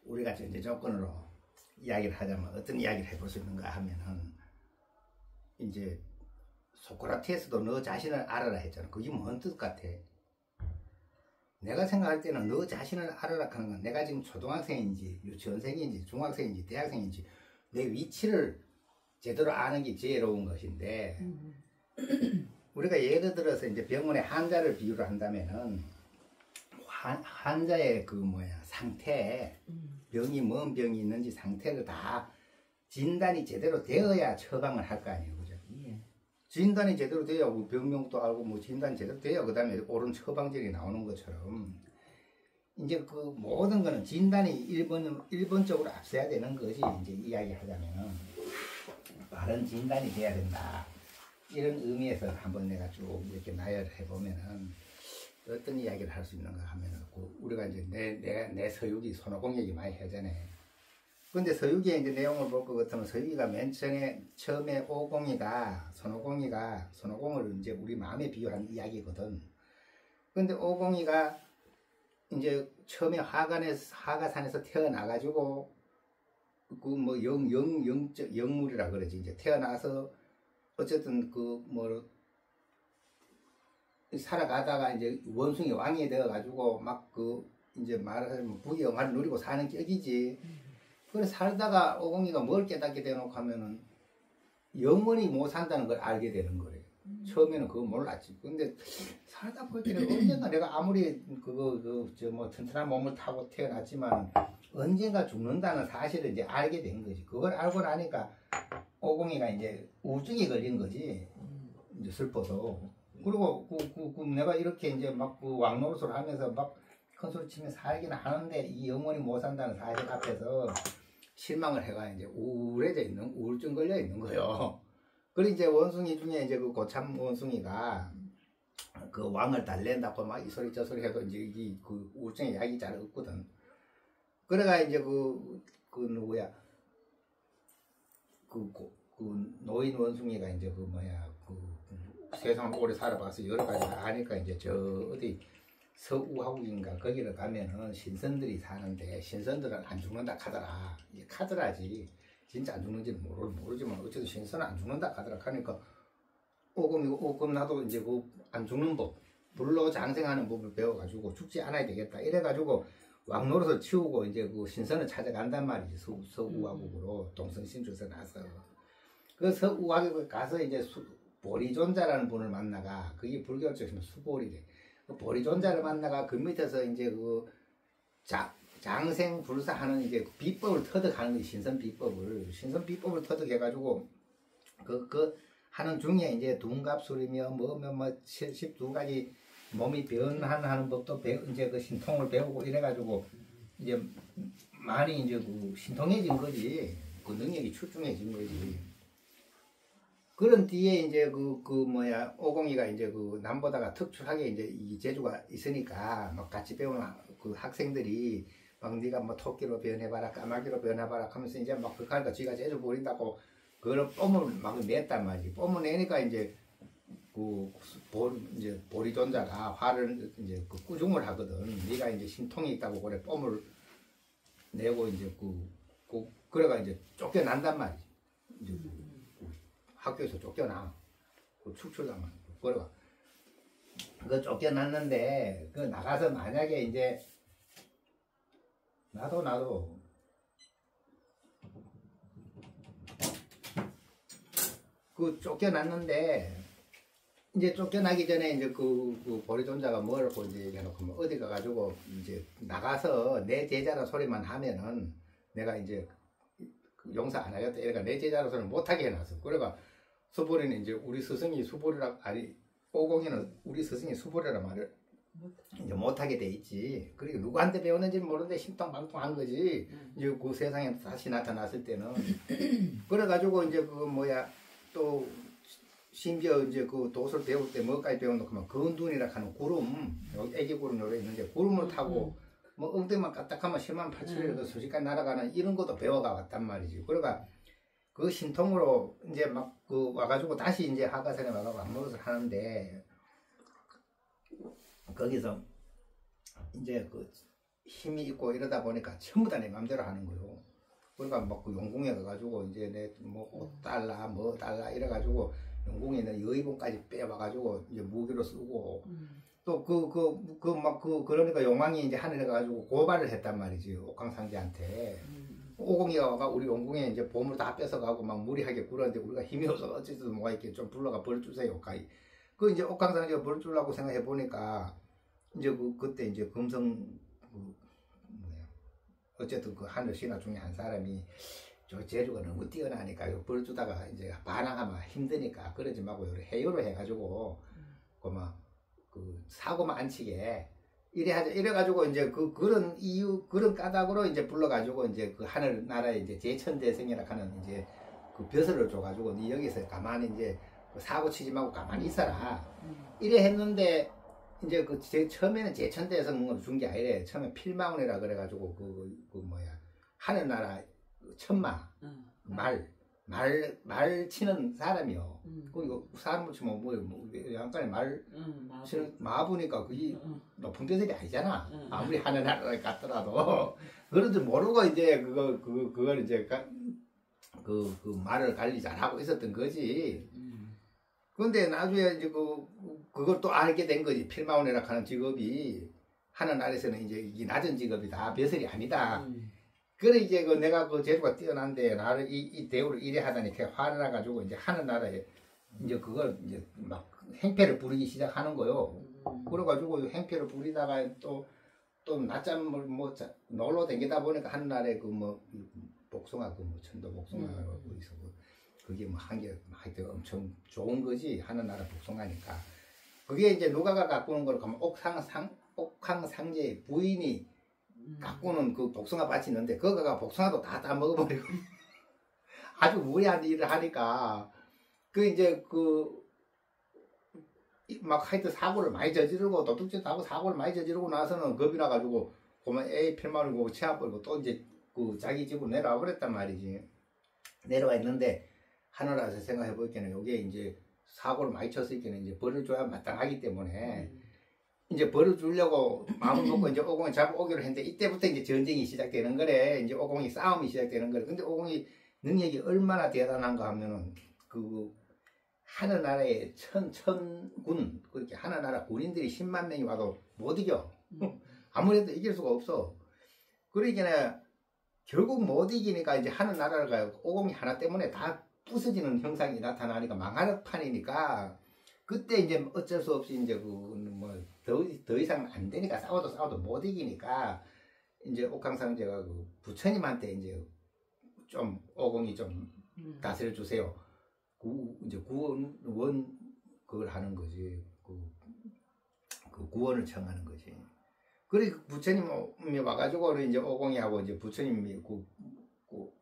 우리가 전제 조건으로 이야기를 하자면 어떤 이야기를 해볼 수 있는가 하면은 이제 소크라테스도 너 자신을 알아라 했잖아. 그게 뭔 뜻 같아? 내가 생각할 때는 너 자신을 알아라 하는 건 내가 지금 초등학생인지 유치원생인지 중학생인지 대학생인지 내 위치를 제대로 아는 게 지혜로운 것인데 우리가 예를 들어서 이제 병원의 환자를 비유를 한다면은 환자의 그 상태, 병이 뭔 병이 있는지 상태를 다 진단이 제대로 되어야 처방을 할 거 아니에요, 그죠? 예. 진단이 제대로 돼야 병명도 알고 뭐 진단이 제대로 돼야 그 다음에 옳은 처방전이 나오는 것처럼 이제 그 모든 거는 진단이 1번적으로 앞서야 되는 것이 이제 이야기하자면은 바른 진단이 돼야 된다. 이런 의미에서 한번 내가 쭉 이렇게 나열을 해보면은 어떤 이야기를 할 수 있는가 하면은 우리가 이제 내 서유기 손오공 얘기 많이 하잖아요. 근데 서유기의 이제 내용을 볼 것 같으면 서유기가 맨 처음에 손오공을 이제 우리 마음에 비유한 이야기거든. 근데 오공이가 이제 처음에 하가산에서 태어나가지고 그 뭐 영물이라 그러지. 이제 태어나서 어쨌든 살아가다가 이제 원숭이 왕이 되어가지고 막 이제 말하자면 부귀영화를 누리고 사는 격이지. 그래 살다가 오공이가 뭘 깨닫게 되놓고 하면은 영원히 못 산다는 걸 알게 되는 거래요. 처음에는 그거 몰랐지. 근데 살다 볼 때는 언젠가 내가 아무리 튼튼한 몸을 타고 태어났지만 언젠가 죽는다는 사실을 이제 알게 된 거지. 그걸 알고 나니까 오공이가 이제 우울증이 걸린 거지. 이제 슬퍼서. 그리고 내가 이렇게 이제 막 왕노릇을 하면서 막 큰 소리 치며 살기는 하는데 이 영원히 못 산다는 사실 앞에서 실망을 해가 이제 우울증 걸려 있는 거요. 그리고 이제 원숭이 중에 이제 그 고참 원숭이가 그 왕을 달랜다고 막 이 소리 저 소리 해도 이제 그 우울증에 약이 잘 없거든. 그래가 이제 노인 원숭이가 이제 세상을 오래 살아봐서 여러 가지 아니까 이제 저 어디 서우하국인가 거기를 가면은 신선들이 사는데 신선들은 안 죽는다 카더라. 이게 카더라지. 진짜 안 죽는지는 모르지만 어쨌든 신선은 안 죽는다 카더라 하니까 오금 나도 이제 안 죽는 법, 불로 장생하는 법을 배워가지고 죽지 않아야 되겠다. 이래가지고 왕노릇을 치우고 이제 신선을 찾아간단 말이지. 서우하국으로 동성신주에서 나서 그 서우하국에 가서 이제 보리존자라는 분을 만나가. 그게 불교 쪽이면 수보리래. 그 보리존자를 만나가 그 밑에서 이제 장생불사하는 이제 비법을 터득하는 거지. 신선 비법을 터득해가지고 하는 중에 이제 둔갑술이며 뭐 12가지 몸이 변하는 법도 이제 그 신통을 배우고 이래가지고 이제 많이 이제 신통해진 거지. 그 능력이 출중해진 거지. 그런 뒤에 이제 오공이가 이제 남보다가 특출하게 이제 이 재주가 있으니까 막 같이 배우는 그 학생들이 막 네가 뭐 토끼로 변해봐라 까마귀로 변해봐라 하면서 이제 막 그하니까 쥐가 재주 부린다고 그걸 뽐을 막 냈단 말이지. 뽐을 내니까 이제 이제 보리존자가 화를 이제 꾸중을 하거든. 네가 이제 신통이 있다고 그래 뽐을 내고 이제 그래가 이제 쫓겨난단 말이지. 이제 학교에서 쫓겨나. 축출당하는 거. 그래가 쫓겨났는데 나가서 만약에 이제 나도 쫓겨났는데 이제 쫓겨나기 전에 이제 보리존자가 뭐라고 이제 해놓고 어디 가가지고 이제 나가서 내 제자라 소리만 하면은 내가 이제 용서 안 하겠다. 그러니까 내 제자라 소리를 못하게 해놨어. 그래가 수보리는 이제 우리 스승이 수보리라 오공이는 우리 스승이 수보리라 말을 이제 못하게 돼 있지. 그리고 누구한테 배웠는지는 모르는데 신통방통한 거지. 이제 그 세상에 다시 나타났을 때는 그래가지고 이제 또 심지어 이제 도술 배울 때 뭐까지 배워놓고 막 건둔이라 하는 구름, 애기 구름 요래 있는데 구름을 타고 뭐 엉덩이만 까딱하면 7만 8천리를 순식간에 날아가는 이런 것도 배워가 왔단 말이지. 그러니까 그 신통으로 이제 막 와가지고 다시 이제 하가산에 와가지고 왕노릇을 하는데 거기서 이제 힘이 있고 이러다 보니까 전부 다 내 맘대로 하는 거요. 그러니까 막 그 용궁에 가가지고 이제 내 뭐 옷 달라 뭐 달라 이래가지고 용궁에 있는 여의봉까지 빼와가지고 이제 무기로 쓰고 또 그러니까 용왕이 이제 하늘에 가가지고 고발을 했단 말이지 옥황상제한테. 오공이가 와가 우리 용궁에 이제 보물 다 뺏어가고 막 무리하게 굴었는데 우리가 힘이 없어 어쨌든 뭐가 이렇게 좀 불러가 벌 주세요. 그 이제 옥황상제가 벌 주려고 생각해 보니까 이제 그때 이제 금성 어쨌든 그 하늘 신하 중에 한 사람이 저 재주가 너무 뛰어나니까 벌 주다가 이제 반항하면 힘드니까 그러지 말고 해요를 해가지고 그 사고만 안 치게 이래 하자 이래가지고 이제 그런 이유 그런 까닭으로 이제 불러가지고 이제 그 하늘나라에 이제 제천대성이라 하는 이제 그 벼슬을 줘가지고 니 여기서 가만히 이제 사고 치지 말고 가만히 있어라 이래 했는데 이제 처음에는 제천대성을 준 게 아니래. 처음에 필마운이라 그래가지고 하늘나라 천마 말 치는 사람이요. 그리고 사람을 치면 양간에 말 치는 마부니까 그게 높은 데들이 아니잖아. 아무리 하늘나라에 갔더라도 그런지 모르고 이제 그걸 이제 그 말을 관리 잘하고 있었던 거지. 그런데 나중에 이제 그걸 또 알게 된 거지. 필마운이라 하는 직업이 하늘나라에서는 이제 이 낮은 직업이다. 벼슬이 아니다. 그래 이제 내가 재주가 뛰어난데 나를 이 대우를 이래 하다니 걔 화를 나가지고 이제 하늘나라에 이제 그걸 이제 막 행패를 부리기 시작하는 거요. 그래가지고 행패를 부리다가 또 낮잠을 놀러 다니다 보니까 하늘나라에 복숭아 천도 복숭아가 있어. 그게 한개 하여튼 엄청 좋은 거지. 하늘나라 복숭아니까. 그게 이제 누가가 가꾸는 걸 가면 옥황상제의 부인이 가꾸는 그 복숭아 밭이 있는데 그거가 복숭아도 다 따먹어버리고 아주 무리한 일을 하니까 이제 막 하여튼 사고를 많이 저지르고 도둑질도 하고 사고를 많이 저지르고 나서는 겁이 나가지고 그만 필마르고 치아버리고 또 이제 자기 집으로 내려와 버렸단 말이지. 내려와 있는데 하늘나라에서 생각해 보기에는 요게 이제 사고를 많이 쳤으니까 이제 벌을 줘야 마땅하기 때문에 이제 벌을 주려고 마음을 먹고 이제 오공을 잡아오기로 했는데 이때부터 이제 전쟁이 시작되는 거래. 이제 오공이 싸움이 시작되는 거래. 근데 오공이 능력이 얼마나 대단한가 하면은 하늘나라에 천군 그렇게 하늘나라 군인들이 10만 명이 와도 못 이겨. 아무래도 이길 수가 없어. 그러니까 결국 못 이기니까 이제 하늘나라가 오공이 하나 때문에 다 부서지는 형상이 나타나니까 망할 판이니까 그때 이제 어쩔 수 없이 이제 더 이상 안 되니까 싸워도 못 이기니까 이제 옥황상제가 부처님한테 이제 좀 오공이 좀 다스려 주세요. 이제 구원 그걸 하는 거지. 그 구원을 청하는 거지. 그래 부처님이 와가지고 이제 오공이하고 이제 부처님이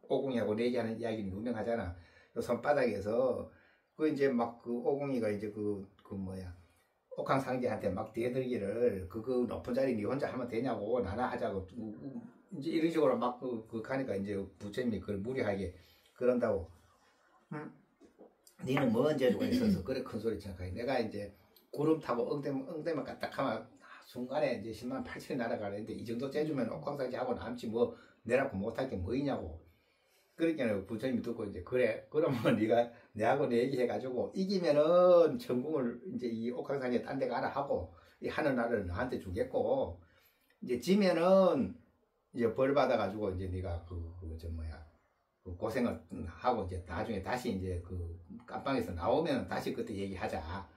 오공이하고 내기하는 이야기는 유명하잖아. 손바닥에서 이제 오공이가 이제 옥황상제한테 막 대들기를 높은 자리 니 혼자 하면 되냐고 나나 하자고 이제 이런 식으로 가니까 이제 부처님이 그걸 무리하게 그런다고 니는 뭔 재주가 있어서 그래 큰 소리 치니까 내가 이제 구름 타고 엉대만 까딱하면 순간에 이제 10만 8천이 날아가는데 이 정도 재주면 옥황상제 하고 남지 내라고 못할 게 뭐 있냐고. 그러니까 부처님이 듣고 이제 그래 그러면 네가 내하고 얘기해가지고 이기면은 천궁을 이제 이 옥황상제 딴 데 가라 하고 이 하늘나라를 너한테 주겠고 이제 지면은 이제 벌 받아가지고 이제 네가 고생을 하고 이제 나중에 다시 이제 깜방에서 나오면 다시 그때 얘기하자.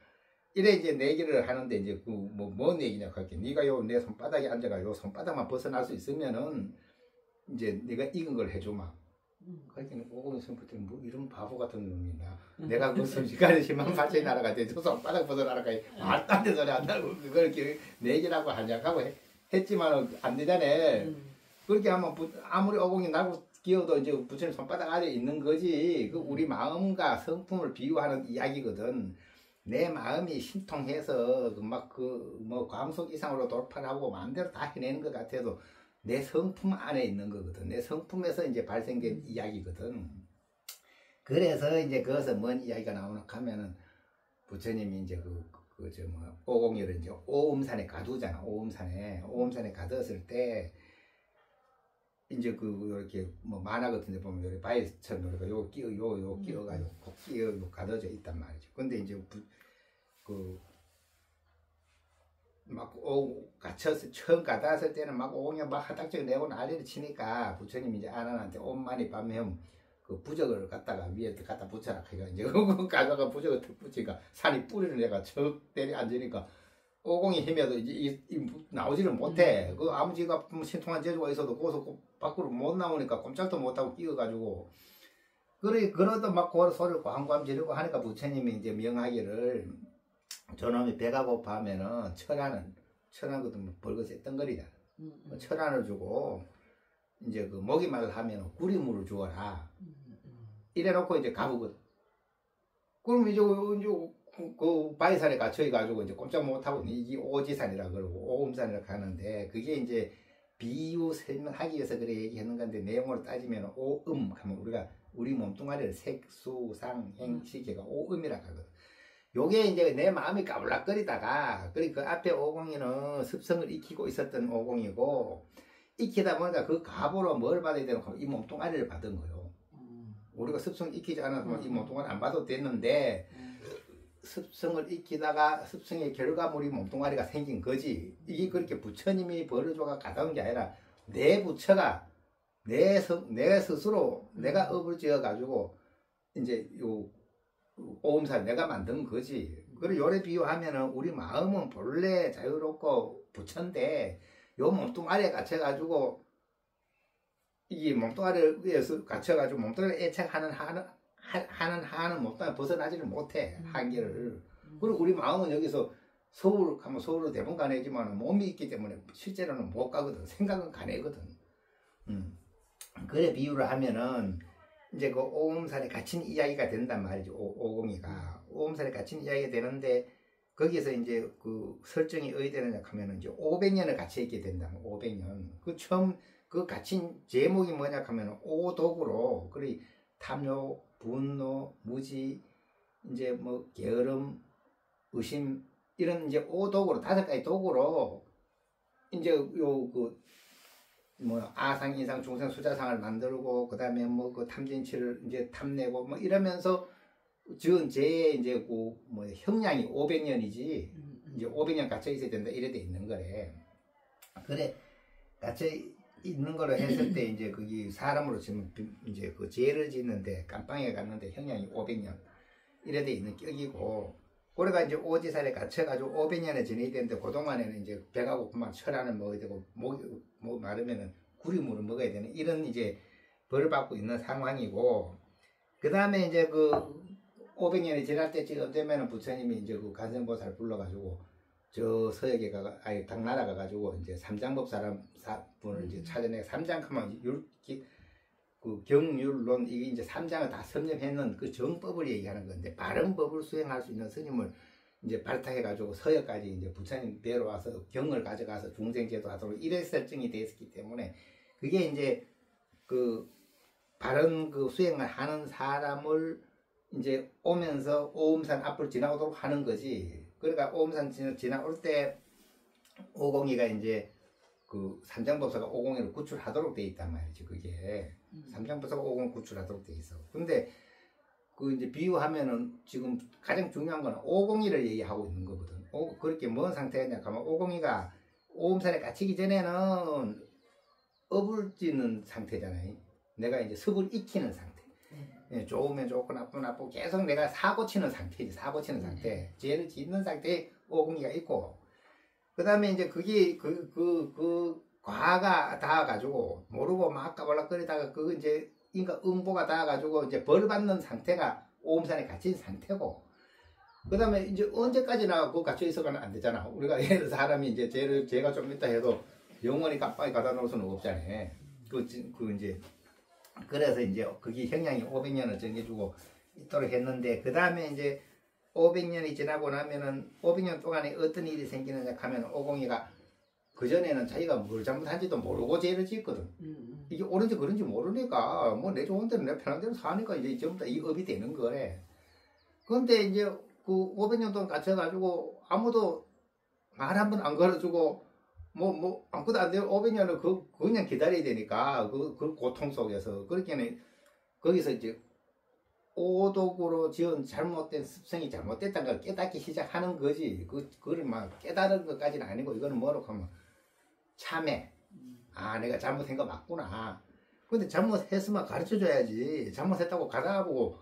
이래 이제 내기를 하는데 이제 뭔 얘기냐 할게. 네가 내 손바닥에 앉아가 요 손바닥만 벗어날 수 있으면은 이제 네가 익은 걸 해주마. 그러니까 오공이 선부터 이런 바보 같은 놈이나 내가 순식간에 10만 8천이 날아가대 저 손바닥 벗어나라가 말도 안 되는 소리 한다고 그걸 이렇게 내기라고 하냐고 했지만 안 되잖아. 그렇게 하면 아무리 오공이 나고 기어도 이제 부처님 손바닥 아래 있는 거지. 우리 마음과 성품을 비유하는 이야기거든. 내 마음이 신통해서 감속 이상으로 돌파를 하고 마음대로 다 해내는 것 같아도 내 성품 안에 있는 거거든. 내 성품에서 이제 발생된 이야기거든. 그래서 이제 거기서 뭔 이야기가 나오나 하면은 부처님이 이제 그저 뭐 오공이를 이제 오음산에 가두잖아. 오음산에 가뒀을 때 이제 그 이렇게 뭐 만화 같은데 보면 여기 바위처럼 이렇게 요 끼어가지고 꼭 끼어 가둬져 있단 말이죠. 근데 이제 갇혀서 처음 가닿았을 때는 막 오공이 막 하닥적 내고 난리를 치니까 부처님이 이제 아난한테 옴만이 밤면 그 부적을 갖다가 위에 갖다 붙여라. 그러니까 이제 그거 가져가 부적을 탁 붙이니까 산이 뿌리를 내가 척 때려 앉으니까 오공이 힘에도 이제 나오지를 못해. 그 아버지가 신통한 재주가 있어도 거기서 밖으로 못 나오니까 꼼짝도 못하고 끼어가지고 그러도 막 그 소리를 꽝꽝 지르고 하니까 부처님이 이제 명하기를 저놈이 배가 고파하면은 철하는 것도 벌거벗 덩거리잖아. 철안을 주고 이제 그 목이 말하면 구리물을 주어라. 이래놓고 이제 가보거든. 그럼 이제 그 바위산에 갇혀가지고 이제 꼼짝 못하고 이게 오지산이라 그러고 오음산이라 하는데 그게 이제 비유 설명하기 위해서 그래 얘기하는 건데 내용으로 따지면 오음 하면 우리 몸뚱아리를 색수상 행시계가 오음이라 하거든. 요게 이제 내 마음이 까불락거리다가 그 앞에 오공이는 습성을 익히고 있었던 오공이고 익히다 보니까 그 갑으로 뭘 받아야 되는 이 몸뚱아리를 받은 거요. 우리가 습성 익히지 않았으면 이 몸뚱아리 안 받아도 됐는데 습성을 익히다가 습성의 결과물이 몸뚱아리가 생긴 거지. 이게 그렇게 부처님이 벌어줘가 가다운 게 아니라 내 부처가 내 스스로 내가 업을 지어 가지고 이제 요 오음산 내가 만든 거지. 그리고 요래 비유하면은 우리 마음은 본래 자유롭고 부처인데 요 몸뚱아리에 갇혀가지고 이 몸뚱아리 위에서 갇혀가지고 몸뚱아리 애착하는 하는 몸뚱아리 벗어나지를 못해. 한계를. 그리고 우리 마음은 여기서 서울 가면 서울로 대부분 가내지만 몸이 있기 때문에 실제로는 못 가거든. 생각은 가내거든. 그래 비유를 하면은 이제 그 오음산에 갇힌 이야기가 된단 말이죠. 오공이가 오음산에 갇힌 이야기가 되는데 거기서 이제 그 설정이 어디 되느냐 하면은 이제 500년을 갇혀 있게 된다. 500년. 그 처음 그 갇힌 제목이 뭐냐 하면은 오독으로 그리 탐욕, 분노, 무지, 이제 뭐 게으름, 의심 이런 이제 오독으로 5가지 독으로 이제 요 아상, 인상, 중생, 수자상을 만들고 그다음에 뭐 그 탐진치를 이제 탐내고 뭐 이러면서 지은 제 이제 형량이 500년이지 이제 500년 갇혀 있어야 된다 이래 돼 있는 거래. 그래 갇혀 있는 거를 했을 때 이제 거기 사람으로 치면 이제 그 죄를 짓는데 깜빵에 갔는데 형량이 500년 이래 돼 있는 격이고. 그래가 이제 오지살에 갇혀가지고 500년에 지내야 되는데 그동안에는 이제 배가 고프면 철안을 먹어야 되고 목 마르면은 구리물을 먹어야 되는 이런 이제 벌을 받고 있는 상황이고. 그 다음에 이제 그 500년이 지날 때쯤 되면은 부처님이 이제 그 간선보살 불러가지고 저 서역에 당나라 가가지고 이제 삼장법 분을 이제 찾아내. 삼장하면 그 경율론 이게 이제 3장을 다 섭렵했는 그 정법을 얘기하는 건데 바른 법을 수행할 수 있는 스님을 이제 발탁해가지고 서역까지 이제 부처님 뵈러 와서 경을 가져가서 중생제도 하도록 이래 설정이 되어 있었기 때문에 그게 이제 그 바른 그 수행을 하는 사람을 이제 오면서 오음산 앞을 지나오도록 하는 거지. 그러니까 오음산 지나올 때 오공이가 이제 그 삼장법사가 오공이를 구출하도록 돼 있단 말이지. 그게 삼장법사가 오공을 구출하도록 돼 있어. 근데 그 이제 비유하면은 지금 가장 중요한 거는 오공이를 얘기하고 있는 거거든. 그렇게 뭔 상태냐 하면 오공이가 오음산에 갇히기 전에는 업을 짓는 상태잖아요. 내가 이제 습을 익히는 상태. 좋으면 좋고 나쁘면 나쁘고 계속 내가 사고 치는 상태지. 사고 치는 상태. 죄를 짓는 상태에 오공이가 있고. 그 다음에 이제 그게 과가 닿아가지고 모르고 막 까발락거리다가 그 이제 인가 응보가 닿아가지고 이제 벌 받는 상태가 오음산에 갇힌 상태고. 그 다음에 이제 언제까지나 그 갇혀 있어가는 안 되잖아. 우리가 예를 들어 사람이 이제 죄가 좀 있다 해도 영원히 깜빡이 가다 놓을 수는 없잖아. 이제 그래서 이제 그게 형량이 500년을 정해주고 있도록 했는데 그 다음에 이제 500년이 지나고 나면은 500년 동안에 어떤 일이 생기느냐 하면 오공이가 그전에는 자기가 뭘 잘못한지도 모르고 죄를 짓거든. 이게 옳은지 그런지 모르니까 뭐 내 좋은 대로 내 편한 대로 사니까 이제 전부 다 이 업이 되는 거래. 그런데 이제 그 500년 동안 갇혀가지고 아무도 말 한 번 안 걸어주고 아무것도 안 되고 500년을 그냥 기다려야 되니까 그 고통 속에서 그렇게는 거기서 이제 오독으로 지은 잘못된 습성이 잘못됐다는 걸 깨닫기 시작하는 거지. 그걸 막 깨달은 것까지는 아니고 이거는 뭐라고 하면 참회. 아, 내가 잘못한 거 맞구나. 근데 잘못했으면 가르쳐 줘야지. 잘못했다고 가라고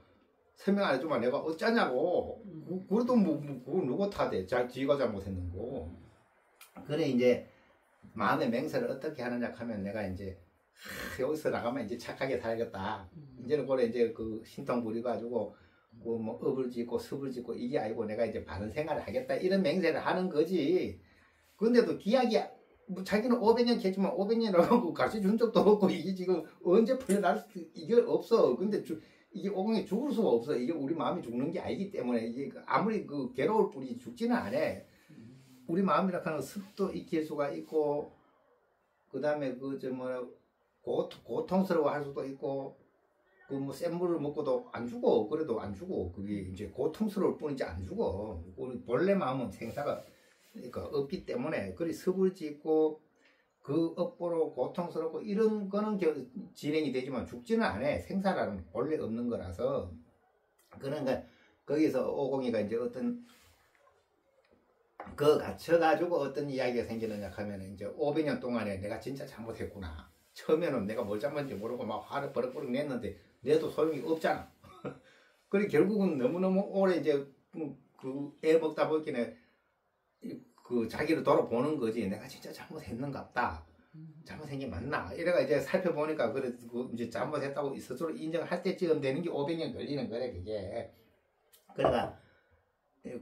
설명 안 해주면 내가 어쩌냐고. 그래도 그걸 누구 탓해. 지가 잘못했는 거. 그래, 이제 마음의 맹세를 어떻게 하느냐 하면 내가 이제 여기서 나가면 이제 착하게 살겠다. 이제는 그래 이제 그 신통 부려가지고 뭐 업을 짓고 습을 짓고 이게 아니고 내가 이제 바른 생활을 하겠다 이런 맹세를 하는 거지. 그런데도 기약이 뭐 자기는 500년 했지만 500년이라고 가르쳐 준 적도 없고 이게 지금 언제 풀려날 수 이게 없어. 근데 이게 오공이 죽을 수가 없어. 이게 우리 마음이 죽는 게 아니기 때문에 이게 아무리 그 괴로울 뿐이지 죽지는 않아. 우리 마음이라 하는 습도 익힐 수가 있고 그 다음에 고통스러워 할 수도 있고 그 뭐 센 물을 먹고도 안 죽어. 그래도 안 죽어. 그게 이제 고통스러울 뿐이지 안 죽어. 우리 본래 마음은 생사가 그러니까 없기 때문에 그리 습을 짓고 그 업보로 고통스럽고 이런 거는 진행이 되지만 죽지는 않아. 생사라는 본래 없는 거라서. 그러니까 거기서 오공이가 이제 어떤 그 갇혀가지고 어떤 이야기가 생기느냐 하면 이제 500년 동안에 내가 진짜 잘못했구나. 처음에는 내가 뭘 잘못인지 모르고 막 화를 버럭버럭 냈는데 내도 소용이 없잖아. 그래 결국은 너무너무 오래 이제 그 애 먹다 보기에 그 자기를 돌아보는 거지. 내가 진짜 잘못했는갑다. 잘못한 게 맞나? 이래가 이제 살펴보니까 그래 이제 잘못했다고 스스로 인정할 때쯤 되는 게 500년 걸리는 거래 그게. 그러니까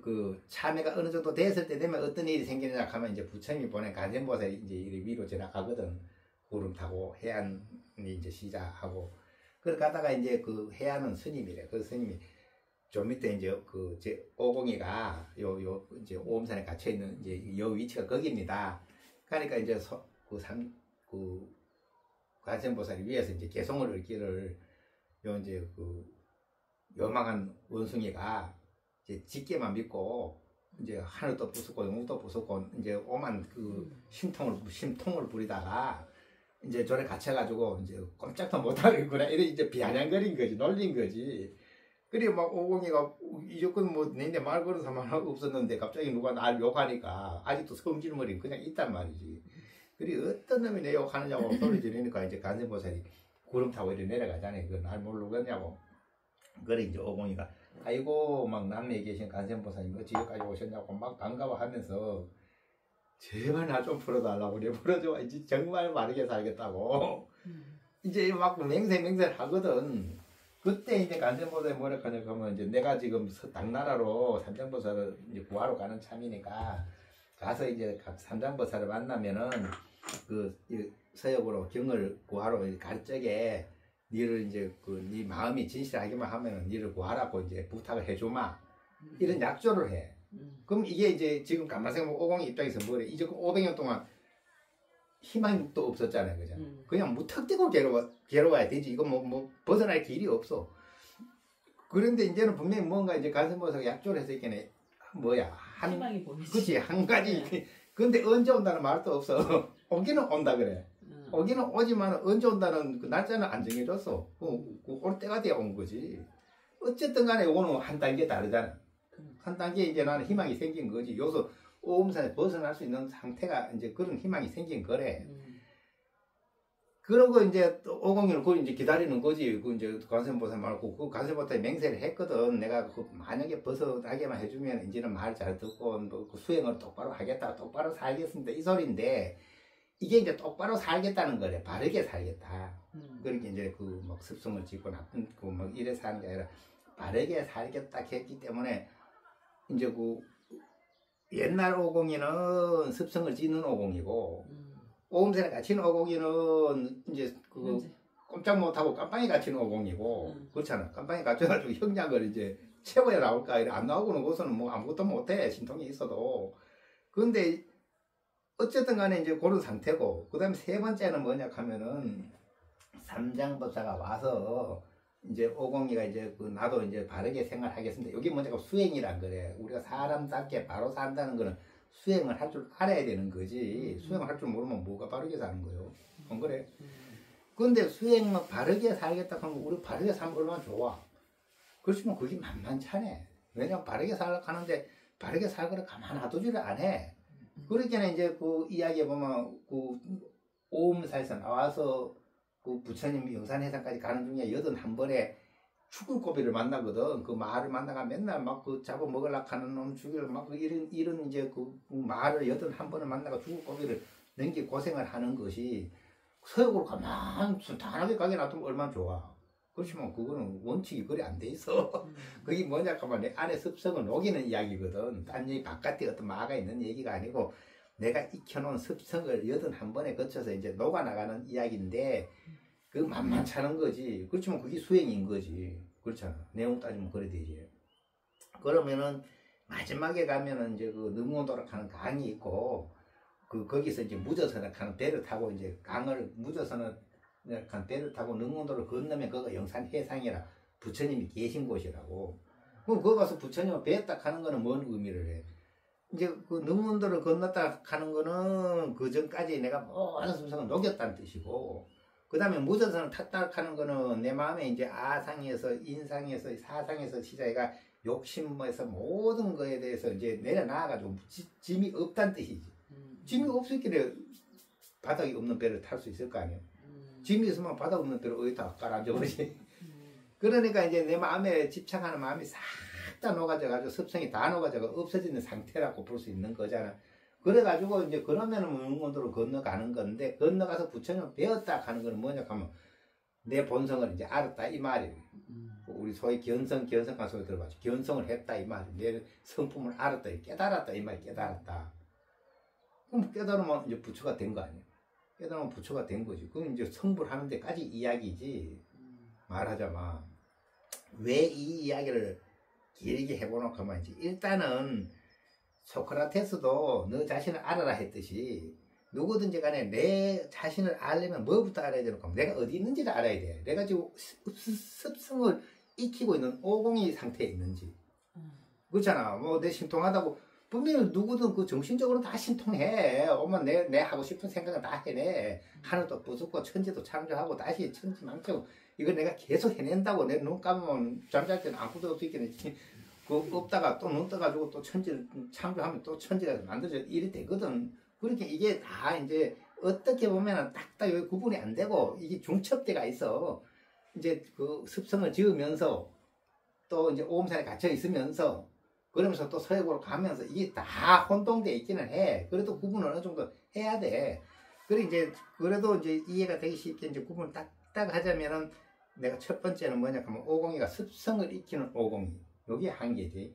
그 참회가 어느 정도 됐을 때 되면 어떤 일이 생기느냐 하면 이제 부처님이 보낸 간센보살이 이제 이리 위로 지나가거든. 구름 타고 해안이 이제 시작하고. 그래 가다가 이제 그 해안은 스님이래. 그 스님이 좀 밑에 이제 그 제 오공이가 요 이제 오음산에 갇혀 있는 이제 요 위치가 거기입니다. 그러니까 이제 그 관세음보살이 위에서 이제 개송을 읽기를 요 이제 그 요망한 원숭이가 이제 직계만 믿고 이제 하늘도 부수고 영웅도 부수고 이제 오만 그 심통을 부리다가 이제 저래 갇혀가지고 이제 꼼짝도 못하고 그래 이래 이제 비아냥거린 거지 놀린 거지. 그래 막 오공이가 이조건 뭐 내내 말 걸은 사람 하나 없었는데 갑자기 누가 날 욕하니까 아직도 성질머리 그냥 있단 말이지. 그래 어떤 놈이 내 욕하느냐고 소리 지르니까 이제 간세보살이 구름 타고 이렇게 내려가잖아요. 그걸 날 모르겠냐고. 그래 이제 오공이가 아이고 막 남미에 계신 간세보살님 어찌 여기까지 오셨냐고 막 반가워하면서 제발 나 좀 풀어달라고 그래. 풀어줘. 이제 정말 바르게 살겠다고. 이제 막 맹세를 하거든. 그때 이제 간세보살이 뭐라 하냐 하면 이제 내가 지금 당나라로 삼장보살을 이제 구하러 가는 참이니까 가서 이제 삼장보살을 만나면은 그 서역으로 경을 구하러 갈 적에 니를 이제 네 마음이 진실하기만 하면은 니를 구하라고 이제 부탁을 해주마. 이런 약조를 해. 그럼 이게 이제 지금 가만 생각하면 오공이 입장에서 뭐래? 이제 500년 동안 희망도 없었잖아요. 그죠? 그냥 무턱대고 괴로워야 되지. 이거 뭐 벗어날 길이 없어. 그런데 이제는 분명히 뭔가 이제 간세보살이 약조를 해서 있겠네. 뭐야. 희망이 보이지. 그치. 한 가지. 근데 언제 온다는 말도 없어. 오기는 온다 그래. 오기는 오지만 언제 온다는 그 날짜는 안 정해줬어. 올 때가 돼야 온 거지. 어쨌든 간에 이거는 한 단계 다르잖아. 한 단계 이제 나는 희망이 생긴 거지. 여기서 오음산에 벗어날 수 있는 상태가 이제 그런 희망이 생긴 거래. 그러고 이제 오공이는 그걸 이제 기다리는 거지. 그 이제 관세음보살 말고 그 관세음보살이 맹세를 했거든. 내가 그 만약에 벗어나게만 해주면 이제는 말 잘 듣고 그 수행을 똑바로 하겠다. 똑바로 살겠습니다. 이 소리인데 이게 이제 똑바로 살겠다는 거래. 바르게 살겠다. 그렇게 이제 그 막 습성을 짓고 나쁜 그 막 이래 사는 게 아니라 바르게 살겠다 했기 때문에 이제 그 옛날 오공이는 습성을 짓는 오공이고 오음산에 갇힌 오공이는 이제 그 꼼짝 못하고 깜빵에 갇힌 오공이고 그렇잖아. 깜빵에 갇혀가지고 형량을 이제 채워야 나올까 이래 안 나오고는 거기서는 뭐 아무것도 못해. 신통이 있어도. 근데 어쨌든 간에 이제 그런 상태고 그 다음에 세 번째는 뭐냐 하면은 삼장법사가 와서 이제 오공이가 이제 그 나도 이제 바르게 생활하겠습니다. 여기 뭐냐고 수행이란 그래. 우리가 사람답게 바로 산다는 거는 수행을 할 줄 알아야 되는 거지. 수행을 할 줄 모르면 뭐가 바르게 사는 거요? 안 그래? 근데 수행만 바르게 살겠다 하면 우리 바르게 살면 얼마나 좋아. 그렇지만 그게 만만찮네. 왜냐면 바르게 살려고 하는데 바르게 살거를 가만 놔두지를 안 해. 그러니까 이제 그 이야기에 보면 그 오음사에서 나와서 그 부처님 영산해상까지 가는 중에 81번에 죽을 고비를 만나거든. 그 말을 만나가 맨날 막 그 잡아 먹으려고 하는 놈 죽이려 막 이런 이제 그 말을 81번을 만나가 죽을 고비를 넘기 고생을 하는 것이 서역으로 가만 순탄하게 가게 놔두면 얼마나 좋아. 그렇지만 그거는 원칙이 그리 안 돼 있어. 그게 뭐냐 하면 내 안에 습성을 녹이는 이야기거든. 딴 얘기 바깥에 어떤 마가 있는 얘기가 아니고 내가 익혀놓은 습성을 81번에 거쳐서 이제 녹아나가는 이야기인데 그 만만찮은 거지. 그렇지만 그게 수행인 거지. 그렇잖아. 내용 따지면 그래 되지. 그러면은 마지막에 가면은 이제 그 능원도락하는 강이 있고 거기서 이제 무저선악하는 배를 타고 이제 강을 무저선악한 배를 타고 능원도를 건너면 그거 영산해상이라 부처님이 계신 곳이라고. 그럼 거기 가서 부처님을 뵀다 하는 거는 뭔 의미를 해? 이제 그 능원도를 건넜다 하는 거는 그 전까지 내가 모든 습성을 녹였다는 뜻이고, 그 다음에 무저선을 탔다 하는 거는 내 마음에 이제 아상에서 인상에서 사상에서 시작해가 욕심에서 모든 거에 대해서 이제 내려놔가지고 짐이 없다는 뜻이지. 짐이 없었길래 바닥이 없는 배를 탈 수 있을 거 아니에요. 짐이 있으면 바닥 없는 배를 어디다 깔아줘 그러지. 그러니까 이제 내 마음에 집착하는 마음이 싹 다 녹아져가지고 습성이 다 녹아져가 없어지는 상태라고 볼 수 있는 거잖아. 그래가지고 이제 그러면은 문문도로 건너가는 건데, 건너가서 부처님을 배웠다 하는 건 뭐냐 하면 내 본성을 이제 알았다 이 말이에요. 우리 소위 견성한 소리 들어봤죠. 견성을 했다 이 말이에요. 내 성품을 알았다, 깨달았다 이 말이에요. 깨달았다. 그럼 깨달으면 이제 부처가 된 거 아니에요. 깨달으면 부처가 된 거지. 그럼 이제 성불하는 데까지 이야기지. 말하자마 왜 이 이야기를 길게 해보놓고 하면 이제 일단은 소크라테스도 너 자신을 알아라 했듯이 누구든지 간에 내 자신을 알려면 뭐부터 알아야 되는 까 내가 어디 있는지를 알아야 돼. 내가 지금 습성을 익히고 있는 오공이 상태에 있는지. 그렇잖아. 뭐 내 신통하다고 분명히 누구든 그 정신적으로 다 신통해. 오면 내 하고 싶은 생각은 다 해내. 하늘도 부수고 천지도 창조하고 다시 천지망청 이걸 내가 계속 해낸다고. 내 눈 감으면 잠잘 때는 아무것도 없겠네. 그 없다가 또 눈 떠가지고 또 천지를 창조하면 또 천지가 만들어져 일이 되거든. 그렇게 이게 다 이제 어떻게 보면은 딱딱 여기 구분이 안 되고 이게 중첩대가 있어. 이제 그 습성을 지으면서 또 이제 오음산에 갇혀 있으면서 그러면서 또 서역으로 가면서 이게 다 혼동돼 있기는 해. 그래도 구분을 어느 정도 해야 돼. 그래 이제 그래도 이제 이해가 되기 쉽게 이제 구분을 딱딱 하자면은 내가 첫 번째는 뭐냐 하면 오공이가 습성을 익히는 오공이. 여기 한계지.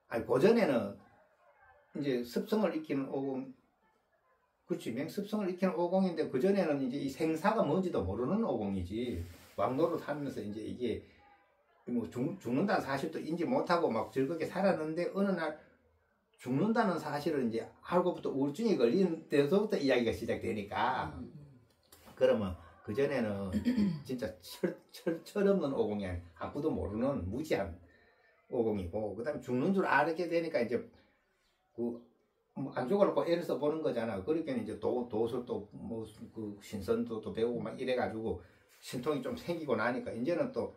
아니 고전에는 이제 습성을 익히는 오공, 그렇지, 맹습성을 익히는 오공인데 그 전에는 이제 이 생사가 뭔지도 모르는 오공이지. 왕노릇 하면서 이제 이게 뭐 죽는다는 사실도 인지 못하고 막 즐겁게 살았는데 어느 날 죽는다는 사실을 이제 알고부터 우울증이 걸린 데서부터 이야기가 시작되니까. 그러면 그 전에는 진짜 철없는 오공이 아니야. 아무도 모르는 무지한 오공이고, 그 다음에 죽는 줄 알게 되니까 이제 안 죽어놓고 애를 써보는 거잖아. 그러니까 이제 도술도 뭐 그 신선도 또 배우고 막 이래가지고 신통이 좀 생기고 나니까 이제는 또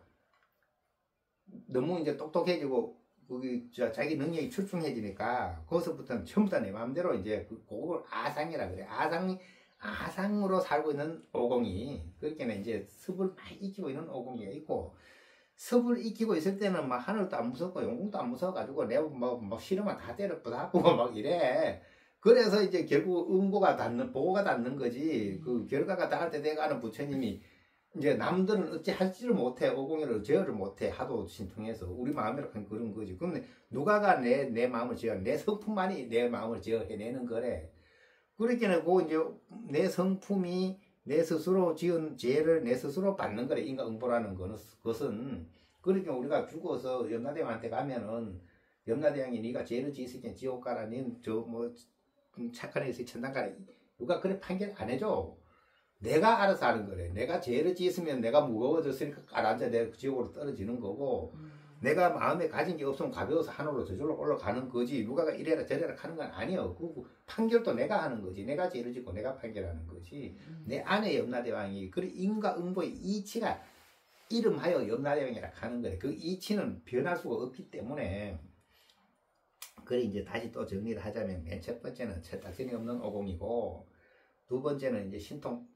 너무 이제 똑똑해지고 그게 자기 능력이 출중해지니까 거기서부터는 전부 다 내 마음대로 이제 그걸 아상이라 그래. 아상으로 살고 있는 오공이. 그렇게는 이제 습을 많이 익히고 있는 오공이가 있고, 습을 익히고 있을 때는 막 하늘도 안 무섭고 용궁도 안 무서워가지고 내가 막 싫으면 다 때려부다고 막 이래. 그래서 이제 결국 보고가 닿는 거지. 그 결과가 닿을 때 돼가는 부처님이 이제 남들은 어찌 할지를 못해. 오공이를 제어를 못해. 하도 신통해서 우리 마음이라 그런 거지. 그런데 누가가 내 마음을 제어, 내 성품만이 내 마음을 제어해내는 거래. 그렇게는 그 이제 내 성품이 내 스스로 지은 죄를 내 스스로 받는 거래. 인과응보라는 것은. 그러니까 우리가 죽어서 염라대왕한테 가면은 염라대왕이 네가 죄를 지었으니까 지옥 가라, 닌 저 뭐 착한 애서 천당 가라, 누가 그래 판결 안 해줘. 내가 알아서 하는 거래. 내가 죄를 지었으면 내가 무거워졌으니까 가라앉아 내가 지옥으로 떨어지는 거고, 내가 마음에 가진 게 없으면 가벼워서 하늘로 저절로 올라가는 거지. 누가가 이래라 저래라 하는 건 아니야. 그 판결도 내가 하는 거지. 내가 죄를 짓고 내가 판결하는 거지. 내 안에 염라대왕이 그 인과 응보의 이치가 이름하여 염라대왕이라 하는 거래. 그 이치는 변할 수가 없기 때문에. 그래 이제 다시 또 정리를 하자면 맨 첫 번째는 철딱선이 없는 오공이고, 두 번째는 이제 신통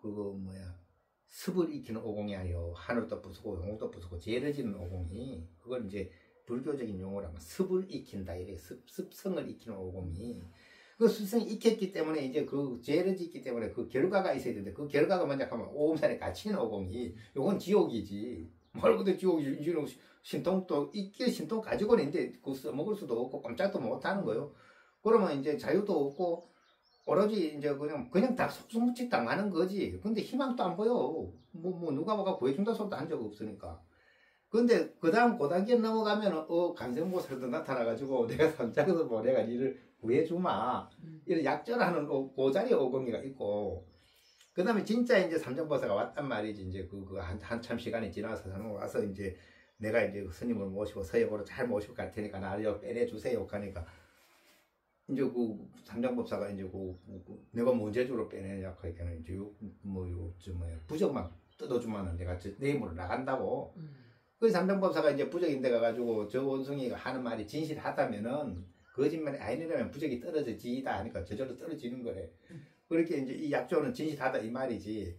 습을 익히는 오공이 아니요, 하늘도 부수고 용도 부수고 죄를 짓는 오공이, 그걸 이제 불교적인 용어로 하면 습을 익힌다 이래. 습성을 익히는 오공이, 그 습성이 익혔기 때문에 이제 그 죄를 짓기 때문에 그 결과가 있어야 되는데, 그 결과가 먼저 하면 오음산에 갇히는 오공이, 요건 지옥이지. 말 그대로 지옥이지. 신통도 익게 신통 가지고는 있는데 그 써먹을 수도 없고 꼼짝도 못하는 거요. 그러면 이제 자유도 없고 오로지 이제 그냥 다 속수무책 당하는 거지. 근데 희망도 안 보여. 누가 뭐가 구해준다 소리도 한 적 없으니까. 근데 그 다음 고단계 넘어가면은 간성보살도 나타나가지고 내가 삼장에서 내가 니를 구해주마 이런 약절하는 고자리 오공이가 있고, 그 다음에 진짜 이제 삼장보살가 왔단 말이지. 이제 한참 시간이 지나서 와서 이제 내가 이제 스님을 모시고 서역으로 잘 모시고 갈 테니까 나를 빼내주세요 하니까, 이제 삼장법사가 이제 내가 문제주로 빼내냐 하니까 이제 부적만 뜯어주면은 내가 내 힘으로 나간다고. 그 삼장법사가 이제 부적인데 가가지고 저 원숭이가 하는 말이 진실하다면은 거짓말이 아니라면 부적이 떨어지지다 하니까 저절로 떨어지는 거래. 그렇게 이제 이 약조는 진실하다 이 말이지.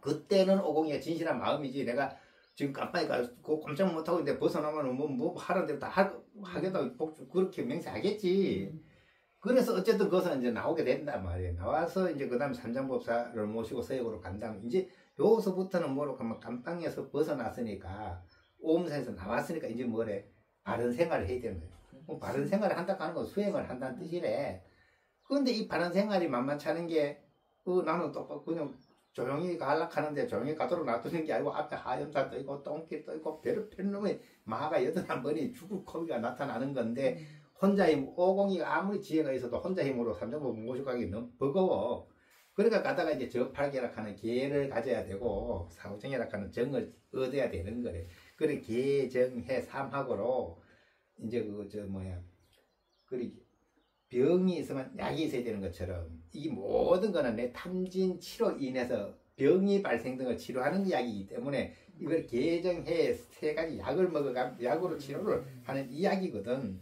그때는 오공이가 진실한 마음이지. 내가 지금 깜빡이 가고 꼼짝 못하고 있는데 벗어나면 뭐 하라는 대로 다 하겠다고 그렇게 맹세하겠지. 그래서 어쨌든 그것은 이제 나오게 된단 말이에요. 나와서 이제 그 다음에 삼장법사를 모시고 서역으로 간 다음에 이제 여기서부터는 뭐로 하면 감방에서 벗어났으니까 오음산에서 나왔으니까 이제 뭐래? 바른 생활을 해야 되는 거예요. 바른 생활을 한다 하는 건 수행을 한다는 뜻이래. 그런데 이 바른 생활이 만만치 않은 게 나는 또 그냥 조용히 가려고 하는데 조용히 가도록 놔두는 게 아니고 앞에 하염산도 있고 똥길도 있고 별의별 놈의 마가 8번이 죽을 코비가 나타나는 건데 혼자 힘, 오공이가 아무리 지혜가 있어도 혼자 힘으로 삼정법 모시고 가기 너무 버거워. 그러니까 가다가 이제 저팔계라 하는 기회를 가져야 되고 사후정이라 하는 정을 얻어야 되는 거래. 그래 계정해 삼학으로 이제 그리 병이 있으면 약이 있어야 되는 것처럼 이 모든 거는 내 탐진 치료 인해서 병이 발생된 걸 치료하는 약이기 때문에 이걸 계정해 세 가지 약을 먹어가 약으로 치료를 하는 이야기거든.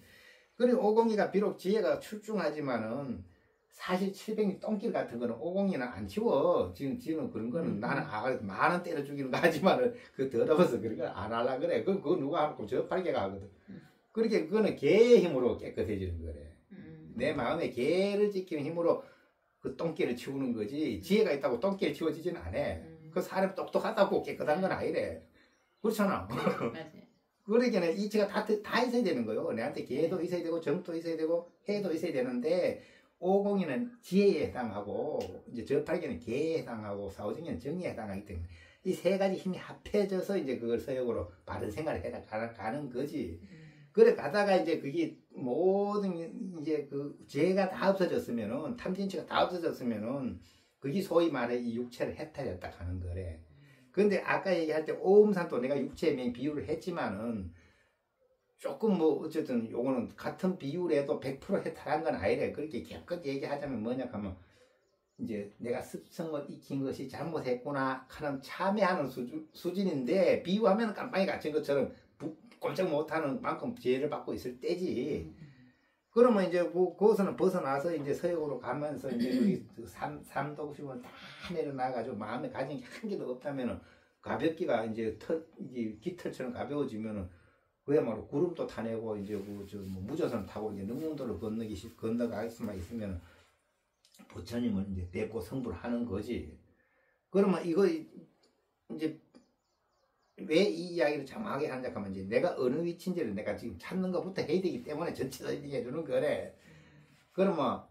그리고 오공이가 비록 지혜가 출중하지만은 사실 칠병이 똥길 같은 거는 오공이는 안 치워. 지금 그런 거는 나는 만원 때려 죽이는 거 하지만은 그 더러워서 그런 걸 안 하려 그래. 그거 누가 하고 저 팔개가 하거든. 그렇게 그거는 개의 힘으로 깨끗해지는 거래. 내 마음에 개를 지키는 힘으로 그 똥개를 치우는 거지. 지혜가 있다고 똥개를 치워지지는 않아. 그 사람 똑똑하다고 깨끗한 건 아니래. 그렇잖아. 그러기에는 이치가 다 있어야 되는 거예요. 내한테 개도 있어야 되고 정도 있어야 되고 해도 있어야 되는데 오공이는 지혜에 해당하고 이제 저팔계는 개에 해당하고 사오정이는 정의에 해당하기 때문에 이 세 가지 힘이 합해져서 이제 그걸 서역으로 바른 생활을 해 가는 거지. 그래 가다가 이제 그게 모든 이제 그 죄가 다 없어졌으면은 탐진치가 다 없어졌으면은 그게 소위 말해 이 육체를 해탈했다 하는 거래. 근데 아까 얘기할 때 오음산도 내가 육체의 명 비유를 했지만은 조금 어쨌든 요거는 같은 비율에도 100% 해탈한 건 아니래. 그렇게 깨끗 얘기하자면 뭐냐 하면 이제 내가 습성을 익힌 것이 잘못했구나 하는 참회하는 수준인데 비유하면 깜빵이 갇힌 것처럼 꼼짝 못하는 만큼 죄를 받고 있을 때지. 그러면 이제 그것은 벗어나서 이제 서역으로 가면서 이제 삼독심을 다 내려놔가지고 마음에 가진 게 한 개도 없다면은 가볍기가 이제 깃털처럼 가벼워지면은 그야말로 구름도 타내고 이제 무저선 타고 이제 능문도를 건너갈 수만 있으면 부처님을 이제 뵙고 성불을 하는 거지. 그러면 이거 이제 왜 이 이야기를 정확하게 하냐 하면 이제 내가 어느 위치인지를 내가 지금 찾는 것부터 해야 되기 때문에 전체를 얘기해 주는 거래. 그러면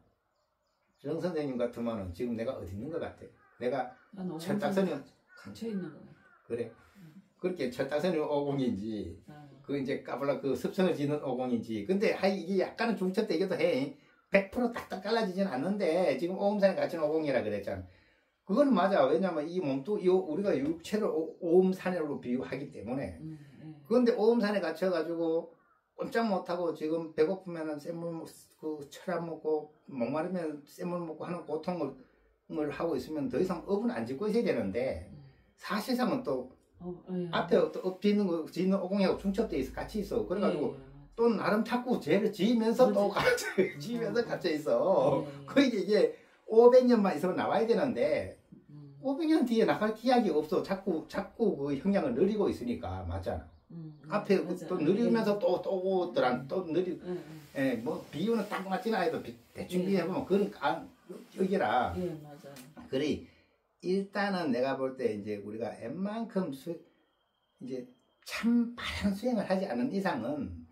정 선생님 같으면은 지금 내가 어디 있는 것 같아? 내가 철딱선이 갇혀 있는 거 같아. 그래. 그렇게 철딱선이 오공인지 그 이제 까불라 그 습성을 지는 오공인지. 근데 이게 약간은 중첩되기도 해. 100% 딱딱 갈라지진 않는데 지금 오음산에 갇힌 오공이라 그랬잖아. 그건 맞아. 왜냐면 이 몸도 우리가 육체를 오음산으로 비유하기 때문에. 그런데 오음산에 갇혀가지고 꼼짝 못하고 지금 배고프면은 샘물 철안 먹고 목마르면 샘물 먹고 하는 고통을 하고 있으면 더 이상 업은 안 짓고 있어야 되는데 사실상은 또 앞에 또 업 짓는 오공이하고 중첩돼 있어 같이 있어. 그래가지고 또 나름 자꾸 죄를 지으면서 또 지으면서 갇혀 있어. 그러니까 이게 500년만 있으면 나와야 되는데 500년 뒤에 나갈 기약이 없어. 자꾸 그 형량을 늘리고 있으니까. 맞잖아. 앞에 맞아. 또 늘리면서 또 느리. 예, 뭐 비유는 딱 맞지는 않아도 대충 비해보면 그런 여기라. 예, 맞아. 그래 일단은 내가 볼 때 이제 우리가 웬만큼 이제 참 바른 수행을 하지 않은 이상은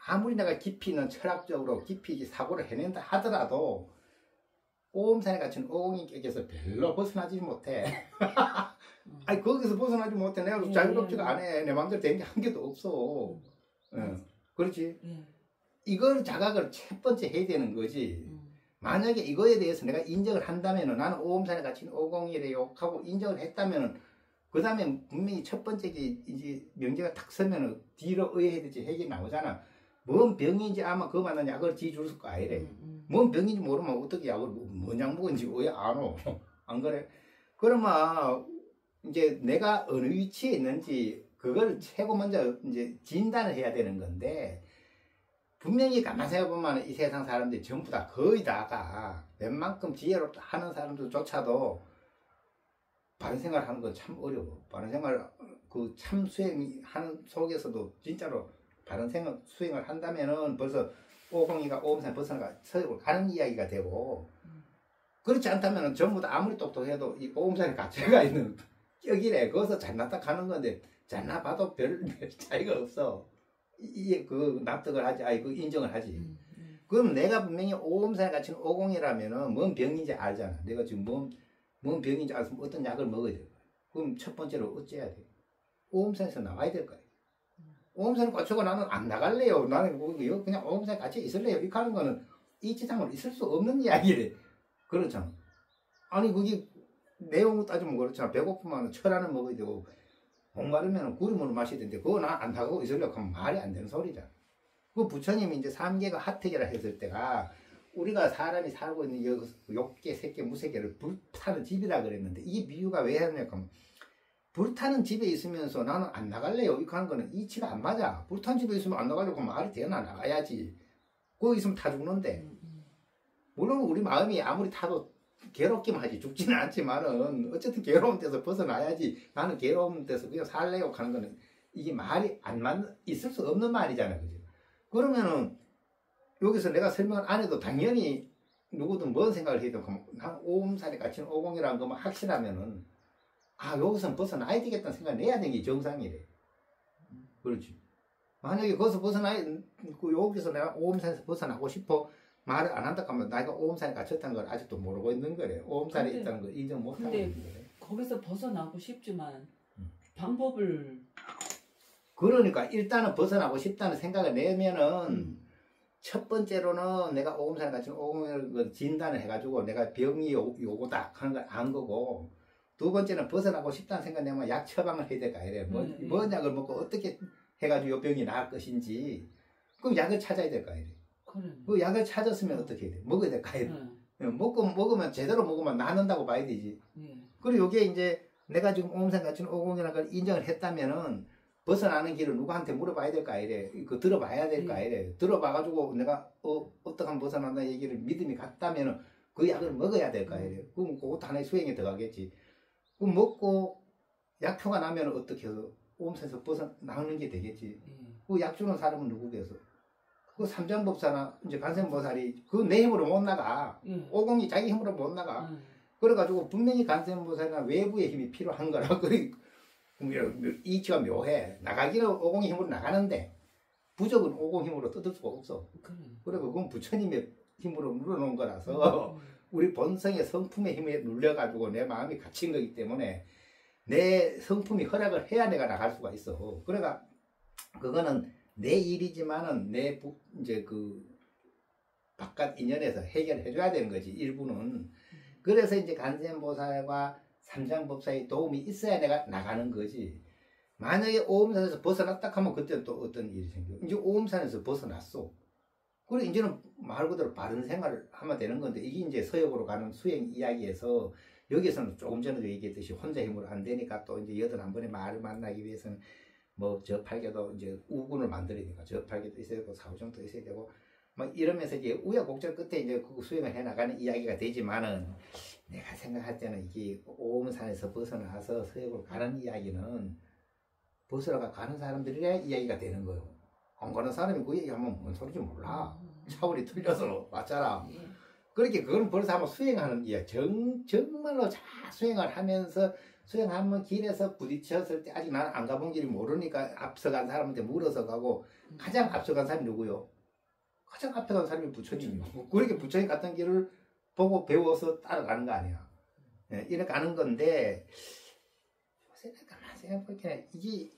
아무리 내가 깊이는 철학적으로 깊이 사고를 해낸다 하더라도 오음산에 갇힌 오공이 깨져서 별로 벗어나지 못해. 아니 거기서 벗어나지 못해. 내가 자유롭지가 않아. 내 마음대로 된 게 한 개도 없어. 그렇지. 이걸 자각을 첫 번째 해야 되는 거지. 만약에 이거에 대해서 내가 인정을 한다면은 나는 오음산에 갇힌 오공이래요 하고 인정을 했다면은 그 다음에 분명히 첫 번째 이제 명제가 탁 서면은 뒤로 의해야 되지 핵이 나오잖아. 뭔 병인지 아마 그만한 약을 지줄 거 아니래. 뭔 병인지 모르면 어떻게 약을 뭔 약 먹은지 왜 안 오? 안 그래? 그러면 이제 내가 어느 위치에 있는지 그걸 최고 먼저 이제 진단을 해야 되는 건데 분명히 가만 생각해보면 이 세상 사람들이 전부 다 거의 다가 웬만큼 지혜롭다 하는 사람들조차도 바른 생활 하는 건 참 어려워. 바른 생활 그 참 수행하는 속에서도 진짜로 바른 생활 수행을 한다면은 벌써 오공이가 오음산 벗어나가 서역을 가는 이야기가 되고 그렇지 않다면은 전부 다 아무리 똑똑해도 이 오음산에 갇혀가 있는 여기래. 거기서 잘났다 가는 건데 잘나 봐도 별 차이가 없어. 이게 그 납득을 하지, 그 인정을 하지. 그럼 내가 분명히 오음산에 갇힌 오공이라면은 뭔 병인지 알잖아. 내가 지금 뭔 병인지 알았으면 어떤 약을 먹어야 돼. 그럼 첫 번째로 어째야 돼? 오음산에서 나와야 될 거야. 오음산에 갇혀가 나는 안 나갈래요. 나는 그냥 오음산에 갇혀 있을래요. 이렇게 하는 거는 이 세상으로 있을 수 없는 이야기래. 그렇잖아. 아니 그게 내용을 따지면 그렇잖아. 배고프면 철안을 먹어야 되고 목마르면 구름으로 마셔야 되는데 그거 난 안 나가고 있으려고 하면 말이 안 되는 소리잖아. 그 부처님이 이제 삼계가 하택이라 했을 때가 우리가 사람이 살고 있는 욕계, 색계, 무색계를 불타는 집이라 그랬는데 이 비유가 왜 하냐면 불타는 집에 있으면서 나는 안 나갈래요. 이렇게 하는 거는 이치가 안 맞아. 불타는 집에 있으면 안 나가려고 말이 되나 나가야지. 거기 있으면 타 죽는데. 물론 우리 마음이 아무리 타도 괴롭기만 하지 죽지는 않지만은 어쨌든 괴로운 데서 벗어나야지. 나는 괴로운 데서 그냥 살래요 하는 거는 이게 말이 안 있을 수 없는 말이잖아요. 그죠? 그러면은 여기서 내가 설명을 안 해도 당연히 누구든 뭔 생각을 해도 난 오음산에 갇힌 오공이라는 것만 확실하면은 여기서 벗어나야 되겠다는 생각을 내야 되는 게 정상이래. 그렇지. 만약에 거기서 여기서 내가 오음산에서 벗어나고 싶어 말을 안 한다 하면 내가 오음산에 갇혔다는 걸 아직도 모르고 있는 거래. 오음산에 있다는 걸 인정 못 하고 있는 거래. 거기서 벗어나고 싶지만 방법을 그러니까 일단은 벗어나고 싶다는 생각을 내면은 첫 번째로는 내가 오음산에 갇힌 오공을 진단을 해가지고 내가 병이 요거다 하는 걸 안 거고 두 번째는 벗어나고 싶다는 생각 내면 약 처방을 해야 될까 이래. 뭔 약을 먹고 어떻게 해가지고 요 병이 나을 것인지 그럼 약을 찾아야 될까 이래. 그 약을 찾았으면 어떻게 해야 돼? 먹어야 될까 이래. 먹으면 제대로 먹으면 나는다고 봐야 되지. 그리고 요게 이제 내가 지금 오음산 갇힌 오공이라는 걸 인정을 했다면은 벗어나는 길을 누구한테 물어봐야 될까 이래. 그 들어봐야 될까 이래. 들어봐가지고 내가 어떡하면 벗어난다 얘기를 믿음이 갔다면은 그 약을 먹어야 될까 이래. 그럼 그것도 하나의 수행에 들어가겠지. 그럼 먹고 약효가 나면 어떻게 해서 오음산에서 벗어나는 게 되겠지. 그 약 주는 사람은 누구겠어? 그 삼장법사나 이제 간센보살이 그 내 힘으로 못 나가. 오공이 자기 힘으로 못 나가. 그래가지고 분명히 간센보살이나 외부의 힘이 필요한 거라. 이치가 묘해. 나가기는 오공의 힘으로 나가는데 부적은 오공 힘으로 뜯을 수가 없어. 그래 그건 부처님의 힘으로 눌러놓은 거라서 우리 본성의 성품의 힘에 눌려가지고 내 마음이 갇힌 거기 때문에 내 성품이 허락을 해야 내가 나갈 수가 있어. 그러니까 그거는 내 일이지만은 이제 그 바깥 인연에서 해결해 줘야 되는 거지. 일부는 그래서 이제 간센보살과 삼장법사의 도움이 있어야 내가 나가는 거지. 만약에 오음산에서 벗어났다 하면 그때는 또 어떤 일이 생겨. 이제 오음산에서 벗어났어. 그리고 이제는 말 그대로 바른 생활을 하면 되는 건데, 이게 이제 서역으로 가는 수행 이야기에서 여기서는 조금 전에도 얘기했듯이 혼자 힘으로 안 되니까 또 이제 81번의 말을 만나기 위해서는 뭐 저팔계도 이제 우군을 만들어야 되니까 저팔계도 있어야 되고 사후정도 있어야 되고 막 이러면서 이제 우여곡절 끝에 이제 그 수행을 해 나가는 이야기가 되지만은, 내가 생각할 때는 이게 오음산에서 벗어나서 서역으로 가는 이야기는 벗어나가 가는 사람들이라 이야기가 되는 거예요. 안 가는 사람이 그 얘기하면 뭔 소리인지 몰라. 차원이 틀려서 왔잖아. 그렇게 그건 벌써 한번 수행하는 이야. 정말로 잘 수행을 하면서 수행하면 길에서 부딪혔을 때 아직 나는 안 가본 길이 모르니까 앞서간 사람한테 물어서 가고, 가장 앞서간 사람이 누구요? 가장 앞에 간 사람이 부처님이요. 그렇게 부처님 갔던 길을 보고 배워서 따라가는 거 아니야. 예, 이렇게 가는 건데, 생각해보니까 이게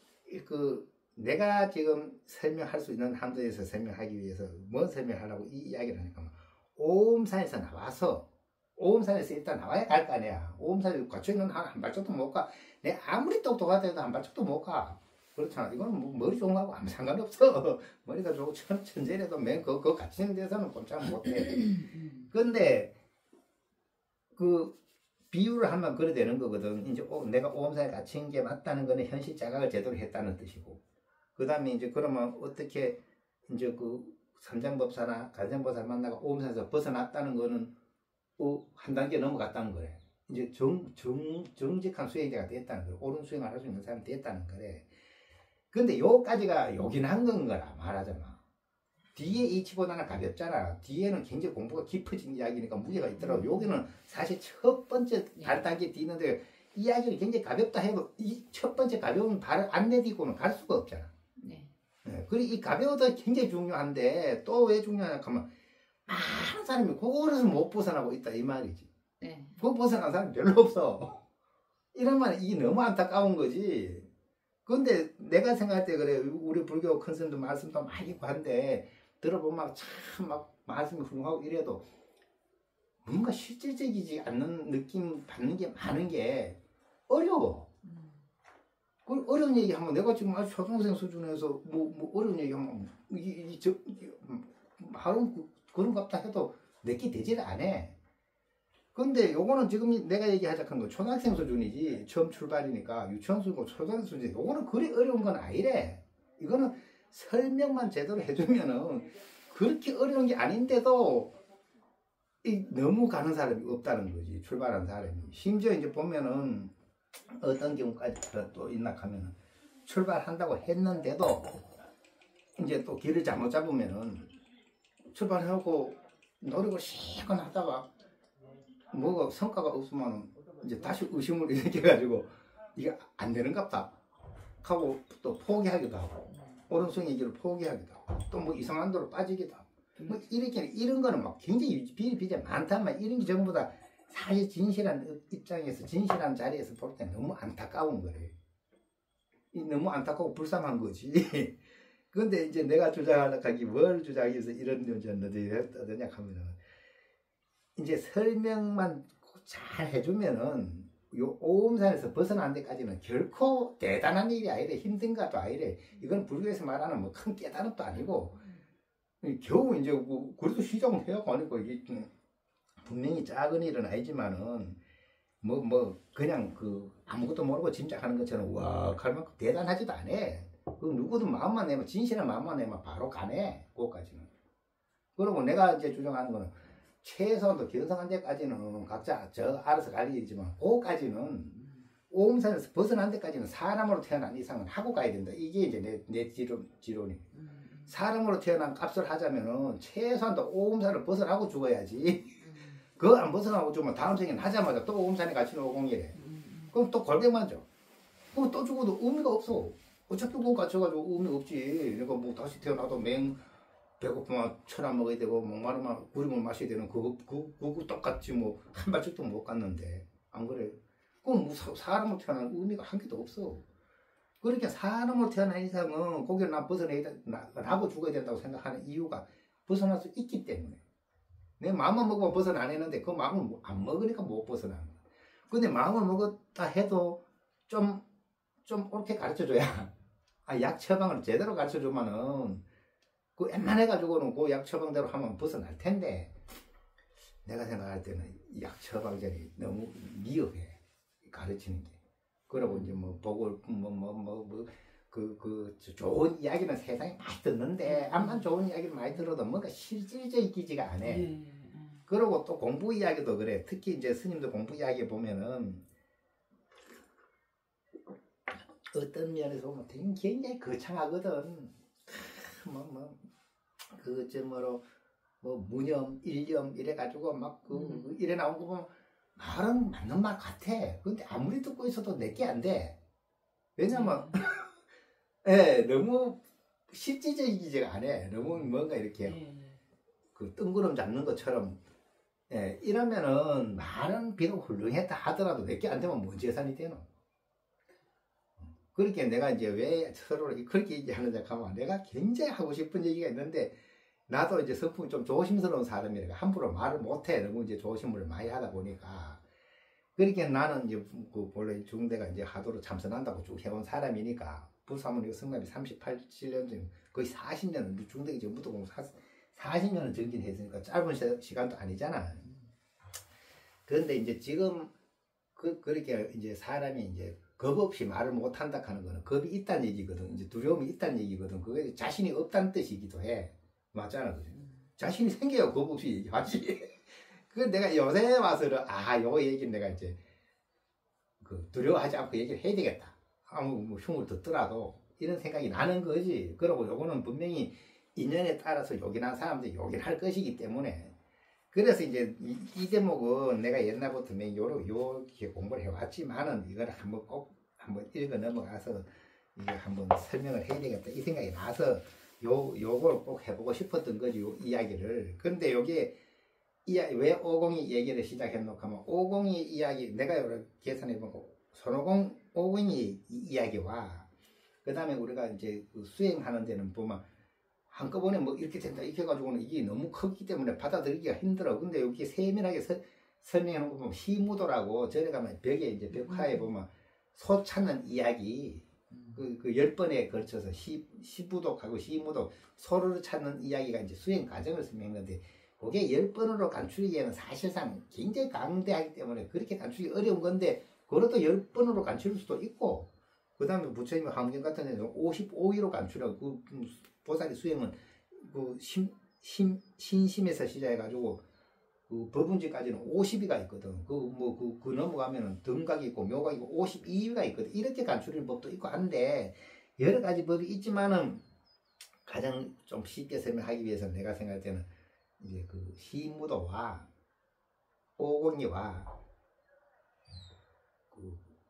내가 지금 설명할 수 있는 한도에서 설명하기 위해서 뭐 설명하려고 이 이야기를 하니까, 오음산에서 나와서, 오음산에서 일단 나와야 갈 거 아니야. 오음산에 갇혀있는 한 발짝도 못 가. 내가 아무리 똑똑하다 해도 한 발짝도 못 가. 그렇잖아. 이거는 뭐 머리 좋은 거하고 아무 상관없어. 머리가 좋고 천재라도 그거 갇히는 데서는 꼼짝 못해. 근데 그 비유를 하면 그래 되는 거거든. 이제 내가 오음산에 갇힌 게 맞다는 거는 현실 자각을 제대로 했다는 뜻이고, 그 다음에 이제 그러면 어떻게 이제 그 삼장법사나 간생보살 만나가 오음산에서 벗어났다는 거는 한 단계 넘어갔다는 거래. 이제 정직한 수행자가 됐다는 거래. 옳은 수행을 할 수 있는 사람이 됐다는 거래. 근데 요까지가 요긴한 건 거라 말하자면, 뒤에 이치보다는 가볍잖아. 뒤에는 굉장히 공부가 깊어진 이야기니까 무게가 있더라고. 여기는 사실 첫 번째 다른 단계 뒤는데 이야기는 굉장히 가볍다 해도 이 첫 번째 가벼운 발을 안 내딛고는 갈 수가 없잖아. 네. 그리고 이 가벼워도 굉장히 중요한데, 또 왜 중요하냐 하면 많은 사람이 그거에서 못 벗어나고 있다 이 말이지. 네. 그거 벗어난 사람이 별로 없어. 이러면 이게 너무 안타까운 거지. 근데 내가 생각할 때 그래. 우리 불교 큰 스님도 말씀도 많이 있고 한데, 들어보면 참 막 말씀이 훌륭하고 이래도 뭔가 실질적이지 않는 느낌 받는 게 많은 게 어려워. 그 어려운 얘기하면 내가 지금 아주 초등생 수준에서 뭐 어려운 얘기하면 하루 그런갑다 해도 내게 되지를 않아. 근데 요거는 지금 내가 얘기하자한 건 초등학생 수준이지, 처음 출발이니까 유치원 수준이고 초등학생 수준이지. 요거는 그리 어려운 건 아니래. 이거는 설명만 제대로 해주면은 그렇게 어려운 게 아닌데도 너무 가는 사람이 없다는 거지. 출발한 사람이. 심지어 이제 보면은 어떤 경우까지 또 있나 하면은 출발한다고 했는데도 이제 또 길을 잘못 잡으면은 출발하고 노력을 실컷 하다가 뭐가 성과가 없으면 이제 다시 의심을 일으켜가지고 이게 안 되는갑다 하고 또 포기하기도 하고, 오른손의 길을 포기하기도 하고, 또 뭐 이상한 데로 빠지기도 하고, 뭐 이렇게 이런 거는 막 굉장히 비리비리 많다만, 이런 게 전부 다 사실 진실한 입장에서 진실한 자리에서 볼 때 너무 안타까운 거래. 너무 안타깝고 불쌍한 거지. 근데 이제 내가 주장하려고 하기 뭘 주장하기 위해서 이런 문제였는데 어떠냐 하면은, 이제 설명만 잘 해주면은 요 오음산에서 벗어난 데까지는 결코 대단한 일이 아니래. 힘든 것도 아니래. 이건 불교에서 말하는 뭐 큰 깨달음도 아니고, 겨우 이제 그래도 시작은 해야 하니까 이게 분명히 작은 일은 아니지만은 그냥 아무것도 모르고 짐작하는 것처럼 와 할만큼 대단하지도 않아. 그 누구도 마음만 내면, 진실한 마음만 내면 바로 가네. 그거까지는. 그리고 내가 이제 주장하는 거는 최소한도 견성한 데까지는 각자 알아서 갈 일이지만, 그거까지는 오음산에서 벗어난 데까지는 사람으로 태어난 이상은 하고 가야 된다. 이게 이제 내 지론이. 사람으로 태어난 값을 하자면은 최소한도 오음산을 벗어나고 죽어야지. 그거 안 벗어나고 죽으면 다음 생에 하자마자 또 오음산에 갇히는 오공이래. 그럼 또 골병만 져. 그럼 또 죽어도 의미가 없어. 어차피 그거 갇혀가지고 의미 없지. 그러니까 뭐 다시 태어나도 배고프면 철 안 먹어야 되고, 목마르면 구름을 마셔야 되는 그거 똑같지. 뭐 한 발짝도 못 갔는데 안 그래? 그럼 뭐 사람으로 태어난 의미가 한 개도 없어. 그러니까 사람으로 태어난 이상은 거기를 나 벗어나고 죽어야 된다고 생각하는 이유가 벗어날 수 있기 때문에. 내 마음을 먹으면 벗어나내는데 그 마음을 안 먹으니까 못 벗어나는 거야. 근데 마음을 먹었다 해도 좀 옳게 가르쳐줘야 약 처방을 제대로 가르쳐주면은 그 웬만해가지고는 그 약 처방대로 하면 벗어날 텐데 내가 생각할 때는 약 처방전이 너무 미흡해 가르치는 게. 그러고 이제 뭐 보고 좋은 이야기는 세상에 많이 듣는데 암만 좋은 이야기를 많이 들어도 뭔가 실질적이지가 않아. 그러고 또 공부 이야기도 그래. 특히 이제 스님들 공부 이야기 보면은 어떤 면에서 보면 굉장히 거창하거든. 무념, 일념 이래가지고 막 이래 나온 거 보면 말은 맞는 말 같아. 근데 아무리 듣고 있어도 내게 안 돼. 왜냐면 너무 실질적이지가 않아. 너무 뭔가 이렇게 그 뜬구름 잡는 것처럼 이러면은 말은 비록 훌륭했다 하더라도 내게 안 되면 뭔 재산이 되노? 그렇게 내가 이제 왜 서로를 그렇게 얘기하느냐 하면 내가 굉장히 하고 싶은 얘기가 있는데 나도 이제 성품이 좀 조심스러운 사람이니까 함부로 말을 못해. 너무 이제 조심을 많이 하다 보니까. 그렇게 나는 이제 본래 중대가 이제 하도로 참선한다고 쭉 해온 사람이니까 부사모니가 성남이 38년 전 거의 40년 중대기 전부터 40년은 정진했으니까 짧은 시간도 아니잖아. 그런데 이제 지금 그렇게 이제 사람이 이제 겁 없이 말을 못한다 하는 거는 겁이 있다는 얘기거든. 이제 두려움이 있다는 얘기거든. 그게 자신이 없다는 뜻이기도 해. 맞잖아. 그죠? 자신이 생겨야 겁 없이 얘기하지. 그 내가 요새 와서는 요거 얘기는 내가 이제 두려워하지 않고 얘기를 해야 되겠다. 아무 흉을 듣더라도 이런 생각이 나는 거지. 그러고 요거는 분명히 인연에 따라서 요긴한 사람들이 요긴할 것이기 때문에 그래서 이제 이 대목은 내가 옛날부터 요렇게 공부를 해왔지만은 이걸 꼭 읽어 넘어가서 이게 한번 설명을 해야 되겠다 이 생각이 나서 요걸 꼭 해보고 싶었던 거지, 요 이야기를. 근데 요게 왜 오공이 얘기를 시작했노 하면 오공이 이야기 내가 여러 계산해보고 손오공 오공이 이야기와 그 다음에 우리가 이제 수행하는 데는 보면 한꺼번에 뭐 이렇게 된다 이렇게 해가지고는 이게 너무 크기 때문에 받아들이기가 힘들어. 근데 여기 세밀하게 설명해 놓은 거 보면 시무도라고 저래 가면 벽에 이제 벽화에 보면 소 찾는 이야기 그 10번에 걸쳐서 시부독하고 시무독 소를 찾는 이야기가 이제 수행 과정을 설명한 건데 그게 10번으로 간추리기에는 사실상 굉장히 강대하기 때문에 그렇게 간추리기 어려운 건데 그것도 10번으로 간추릴 수도 있고 그 다음에 부처님의 환경 같은 데는 55위로 간추려고 보살이 수행은 신심에서 시작해가지고 법운지까지는 50위가 있거든. 그 넘어가면은 등각이 있고 묘각이 있고 52위가 있거든. 이렇게 간추리는 법도 있고 한데 여러 가지 법이 있지만은 가장 좀 쉽게 설명하기 위해서 내가 생각할 때는 이제 시무도와 오공이와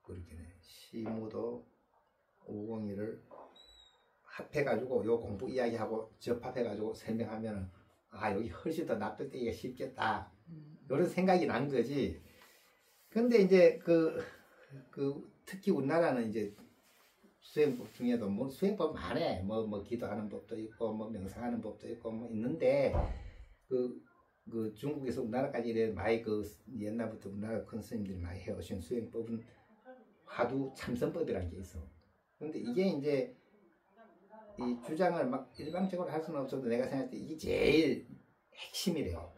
그렇게 시무도 오공이를 합해가지고 요 공부 이야기하고 접합해가지고 설명하면은 여기 훨씬 더 납득되기가 쉽겠다. 이런 생각이 난 거지. 근데 이제 특히 우리나라는 이제 수행법 중에도 뭐 수행법 많아. 뭐 기도하는 법도 있고 뭐 명상하는 법도 있고 뭐 있는데 중국에서 우리나라까지 이래 많이 옛날부터 우리나라 큰 스님들이 많이 해오신 수행법은 화두 참선법이라는 게 있어. 근데 이게 이제 이 주장을 막 일방적으로 할 수는 없어도 내가 생각할 때 이게 제일 핵심이래요.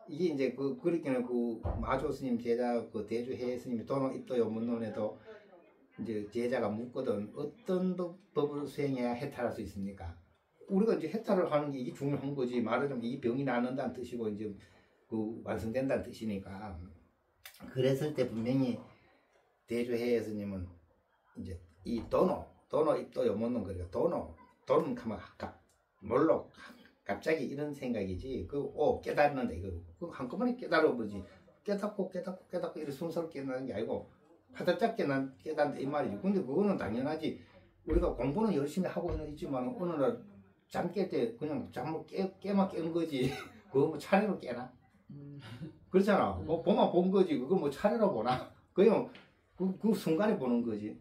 이게 이제 그렇게는 마조 스님 제자 대주해 스님이 도노 입도 요문론에도 이제 제자가 묻거든 어떤 법을 수행해야 해탈할 수 있습니까? 우리가 이제 해탈을 하는 게 이게 중요한 거지. 말하자면 이 병이 낫는다는 뜻이고 이제 완성된다는 뜻이니까. 그랬을 때 분명히 대주해 스님은 이제 이 도노 입도 요문론 그러니까 도는 가면 뭘로 갑자기 이런 생각이지. 깨닫는다 이거. 한꺼번에 깨달아버리지. 깨닫고 이렇게 순서로 깨닫는 게 아니고 화들짝 깨닫는다 이 말이지. 근데 그거는 당연하지. 우리가 공부는 열심히 하고 있지만 어느 날 잠 깰 때 그냥 잠을 깨만 깬 거지. 그거 뭐 차례로 깨나? 그렇잖아. 보면 본 거지. 그거 뭐 차례로 보나? 그냥 그 순간에 보는 거지.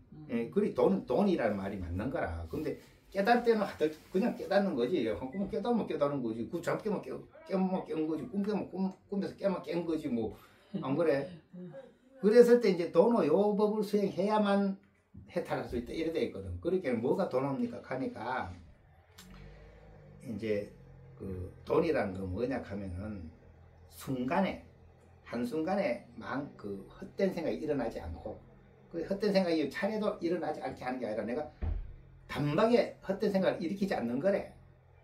그래 돈이라는 말이 맞는 거라. 근데 깨달을 때는 그냥 깨닫는 거지. 한꺼번에 깨달으면 깨달은 거지. 그 잠 깨면 깨면 깬 거지. 꿈 깨면 꿈에서 깨면 깬 거지. 뭐 안 그래? 그랬을 때 이제 도노 요 법을 수행해야만 해탈할 수 있다 이래 돼 있거든. 그러니까 뭐가 도노입니까? 하니까 이제 그 돈이라는 건 뭐냐 하면은 순간에 한순간에 그 헛된 생각이 일어나지 않고 그 헛된 생각이 차례도 일어나지 않게 하는 게 아니라 내가 단박에 헛된 생각을 일으키지 않는 거래.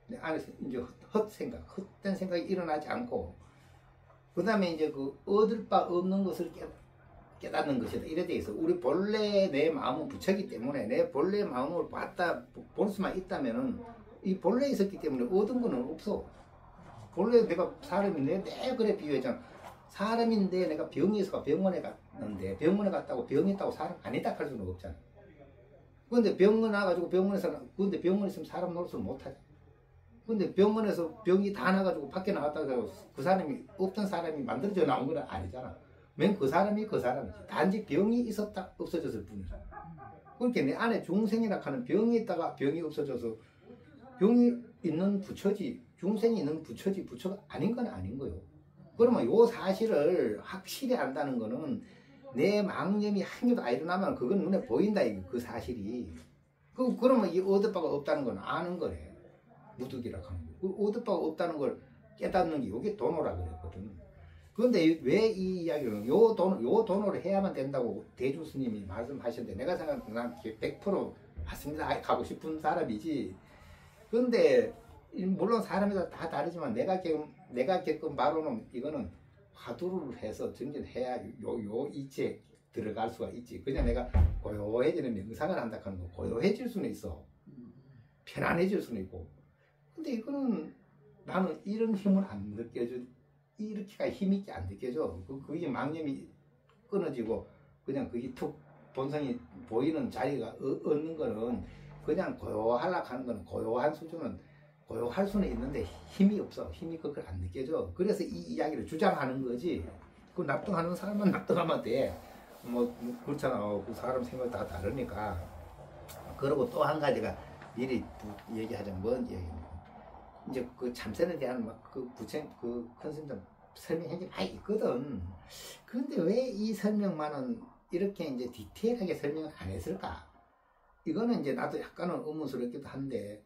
내 안에서 이제 헛된 생각이 일어나지 않고 그 다음에 이제 그 얻을 바 없는 것을 깨닫는 것이다. 이래 돼 있어. 우리 본래 내 마음은 부처기 때문에 내 본래 마음을 볼 수만 있다면은 이 본래 있었기 때문에 얻은 거는 없어. 본래 내가 사람인데 내 그래 비유했잖아. 사람인데 내가 병이 있어서 병원에 갔는데 병원에 갔다고 병이 있다고 사람 아니다 할 수는 없잖아. 근데 병원 나가지고 근데 병원에 있으면 사람 노릇을 못하잖아. 근데 병원에서 병이 다 나가지고 밖에 나갔다고 해서 그 사람이 없던 사람이 만들어져 나온 건 아니잖아. 맨 그 사람이 그 사람이지. 단지 병이 있었다 없어졌을 뿐이잖아. 그러니까 내 안에 중생이라 하는 병이 있다가 병이 없어져서 병이 있는 부처지 중생이 있는 부처지 부처가 아닌 건 아닌 거요. 그러면 요 사실을 확실히 안다는 거는 내 망념이 한 개도 안 일어나면 그건 눈에 보인다 그 사실이. 그러면 이 얻을 바가 없다는 건 아는 거래. 무득이라고 하는 거. 그 얻을 바가 없다는 걸 깨닫는 게 이게 도노라 그랬거든. 그런데 왜 이 이야기를 요 도노를 해야만 된다고 대주 스님이 말씀하셨는데 내가 생각하는 난 100% 맞습니다. 가고 싶은 사람이지. 그런데 물론 사람마다 다 다르지만 내가 겪은 바로는 이거는 화두를 해서 정진해야 요 이치에 들어갈 수가 있지. 그냥 내가 고요해지는 명상을 한다 하는 거 고요해질 수는 있어. 편안해질 수는 있고. 근데 이거는 나는 이런 힘을 안 느껴져. 이렇게가 힘있게 안 느껴져. 그게 망념이 끊어지고 그냥 그게 툭 본성이 보이는 자리가 얻는 거는 그냥 고요하려고 하는 거는 고요한 수준은 고요할 수는 있는데 힘이 없어. 힘이 그걸 안 느껴져. 그래서 이 이야기를 주장하는 거지. 그 납득하는 사람만 납득하면 돼. 뭐 그렇잖아. 그 사람 생각 다 다르니까. 그리고 또 한 가지가 미리 얘기하자면 뭔 얘기입니까? 이제 그 참선에 대한 그 부처님 그 큰 스님들 설명한 게 많이 있거든. 그런데 왜 이 설명만은 이렇게 이제 디테일하게 설명을 안 했을까? 이거는 이제 나도 약간은 의문스럽기도 한데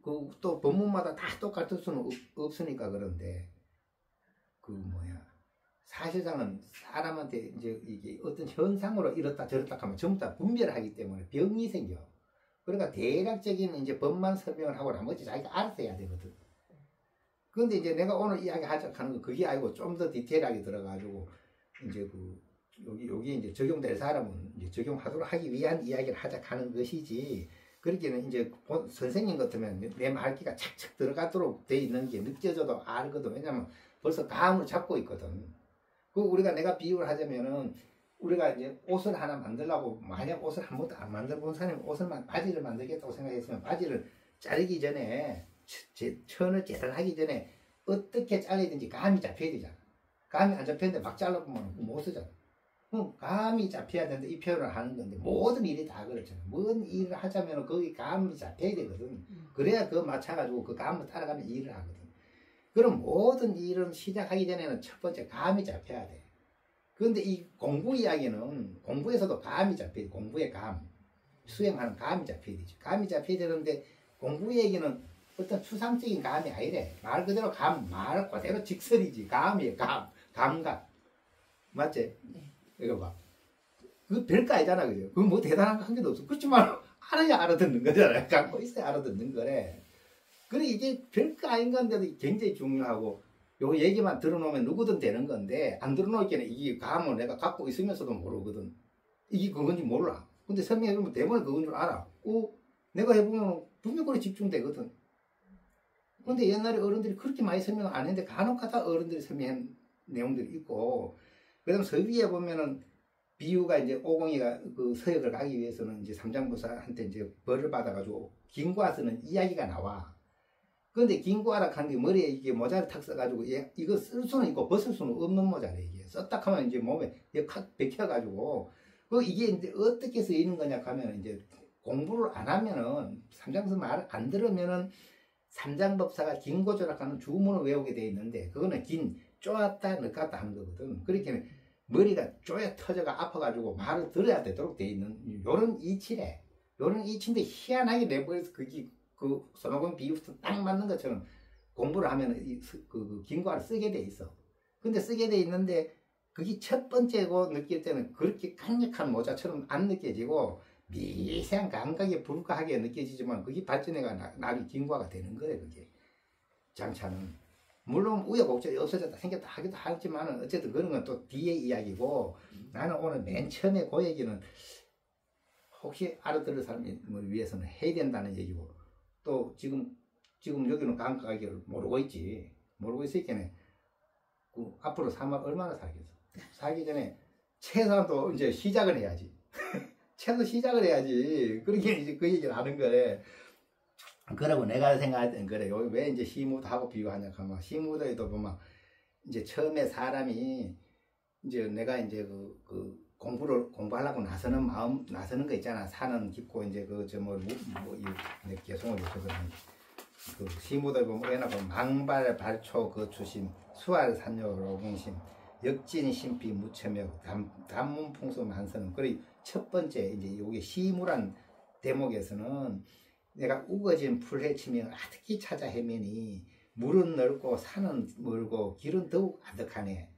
그 또 법문마다 다 똑같을 수는 없으니까 그런데 사실상은 사람한테 이제 이게 어떤 현상으로 이렇다 저렇다 하면 전부 다 분별하기 때문에 병이 생겨. 그러니까 대략적인 이제 법만 설명을 하고 나머지 자기가 알아서 해야 되거든. 그런데 이제 내가 오늘 이야기하자 하는 거 그게 아니고 좀 더 디테일하게 들어가지고 이제 여기 이제 적용될 사람은 이제 적용하도록 하기 위한 이야기를 하자 하는 것이지. 그렇게는 이제 선생님 같으면 내 말귀가 착착 들어가도록 돼 있는 게 느껴져도 알거든. 왜냐면 벌써 감을 잡고 있거든. 내가 비유를 하자면은 우리가 이제 옷을 하나 만들려고 만약 옷을 한 번도 안 만들어 본 사람이 바지를 만들겠다고 생각했으면 바지를 자르기 전에 천을 재단하기 전에 어떻게 잘라야되는지 감이 잡혀야 되잖아. 감이 안 잡혔는데 막 잘라보면 못 쓰잖아. 그럼 감이 잡혀야 되는데 이 표현을 하는 건데 모든 일이 다 그렇잖아. 뭔 일을 하자면 거기 감이 잡혀야 되거든. 그래야 그거 맞춰가지고 그 감을 따라가면 일을 하거든. 그럼 모든 일은 시작하기 전에는 첫 번째 감이 잡혀야 돼. 그런데 이 공부 이야기는 공부에서도 감이 잡혀야 돼. 공부의 감. 수행하는 감이 잡혀야 되지. 감이 잡혀야 되는데 공부 얘기는 어떤 추상적인 감이 아니래. 말 그대로 말 그대로 직설이지. 감이에요. 감각. 맞지? 네. 이거 봐. 그거 별거 아니잖아. 그죠? 그거 뭐 대단한 거 한 개도 없어. 그렇지만 알아야 알아듣는 거잖아. 갖고 있어야 알아듣는 거래. 그래 이게 별거 아닌 건데도 굉장히 중요하고 요 얘기만 들어놓으면 누구든 되는 건데 안 들어놓기에는 이게 감을 내가 갖고 있으면서도 모르거든. 이게 그건지 몰라. 근데 설명해주면 대부분 그건 줄 알아. 내가 해보면 분명 그래 집중되거든. 근데 옛날에 어른들이 그렇게 많이 설명을 안 했는데 간혹가다 어른들이 설명한 내용들이 있고 그 다음 서위에 보면은 비유가 이제 오공이가 그 서역을 가기 위해서는 이제 삼장보살한테 이제 벌을 받아가지고 긴구화 쓰는 이야기가 나와. 그런데 긴구화라 하는 게 머리에 이게 모자를 탁 써가지고 이거 쓸 수는 있고 벗을 수는 없는 모자래 이게. 썼다 하면 이제 몸에 칵 bek혀가지고 이게 이제 어떻게 쓰이는 거냐 하면 이제 공부를 안 하면은 삼장서 말 안 들으면은 삼장법사가 긴고조락하는 주문을 외우게 돼 있는데 그거는 긴 쪼았다 늦갔다 하는 거거든. 그렇게 머리가 쪼여 터져가 아파가지고 말을 들어야 되도록 돼 있는 요런 이치래. 요런 이치인데 희한하게 내버려서 그게 그 손오공 비유부터 딱 맞는 것처럼 공부를 하면 그 긴고를 쓰게 돼 있어. 근데 쓰게 돼 있는데 그게 첫 번째고 느낄 때는 그렇게 강력한 모자처럼 안 느껴지고 미세한 감각에 불과하게 느껴지지만 그게 발전해가 나중에 긴고가 되는 거래. 그게 장차는 물론 우여곡절이 없어졌다 생겼다 하기도 하지만 어쨌든 그런 건 또 뒤의 이야기고 나는 오늘 맨 처음에 그 얘기는 혹시 알아들을 사람을 위해서는 해야 된다는 얘기고 또 지금 여기는 감각을 모르고 있지. 모르고 있으니까 그 앞으로 삶을 얼마나 살겠어. 살기 전에 최소한도 이제 시작을 해야지. 최소 시작을 해야지. 그렇게 이제 그 얘기를 하는 거래. 그러고 내가 생각할 때는 그래. 여기 왜 이제 시무도하고 비교하냐 하면 시무도에도 보면 이제 처음에 사람이 이제 내가 이제 공부하려고 나서는 거 있잖아. 산은 깊고 이제 개성을 요청하는 그 시무도에 보면 왜나 보면 망발 발초 거추심 수활산요 로공심 역진 심피 무체며 단문 풍수 만서는 그리고 첫 번째 이제 요게 시무란 대목에서는 내가 우거진 풀 헤치며 아득히 찾아 헤매니 물은 넓고 산은 멀고 길은 더욱 아득하네.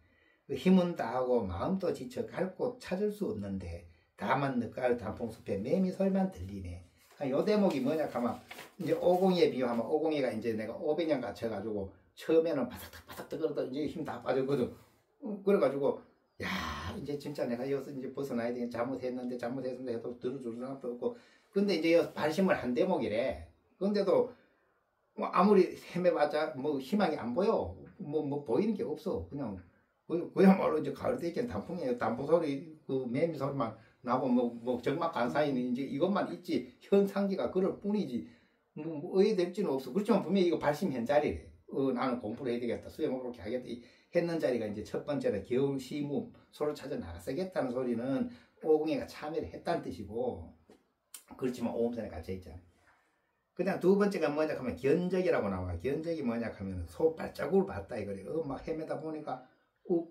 그 힘은 다하고 마음도 지쳐 갈 곳 찾을 수 없는데 다만 늦가을 단풍숲에 매미 소리만 들리네. 요 대목이 뭐냐 하면 이제 오공이에 비유하면 오공이가 이제 내가 500년 갇혀가지고 처음에는 바삭바삭 뜨거워도 이제 힘 다 빠졌거든. 그래가지고 야 이제 진짜 내가 여기서 이제 벗어나야 되겠 잘못했는데 해도 들어줄 사람도 없고 근데 이제 발심을 한 대목이래. 근데도 뭐 아무리 헤매봤자 뭐 희망이 안 보여. 뭐 보이는 게 없어. 그야말로 이제 가을 때쯤 단풍이에요. 단풍 소리 그 매미 소리만 나고 뭐 정막 간사이는 이제 이것만 있지 현상기가 그럴 뿐이지 뭐 의외될지는 없어. 그렇지만 분명히 이거 발심 현자리래. 나는 공부를 해야 되겠다. 수행을 그렇게 하겠다. 했는 자리가 이제 첫 번째로 겨울 시무 소를 찾아 나가서겠다는 소리는 오공이가 참여를 했다는 뜻이고 그렇지만 오음산에 갇혀 있잖아. 그다음 두 번째가 뭐냐 하면 견적이라고 나와. 견적이 뭐냐 하면 소 발자국을 봤다 이거래. 막 헤매다 보니까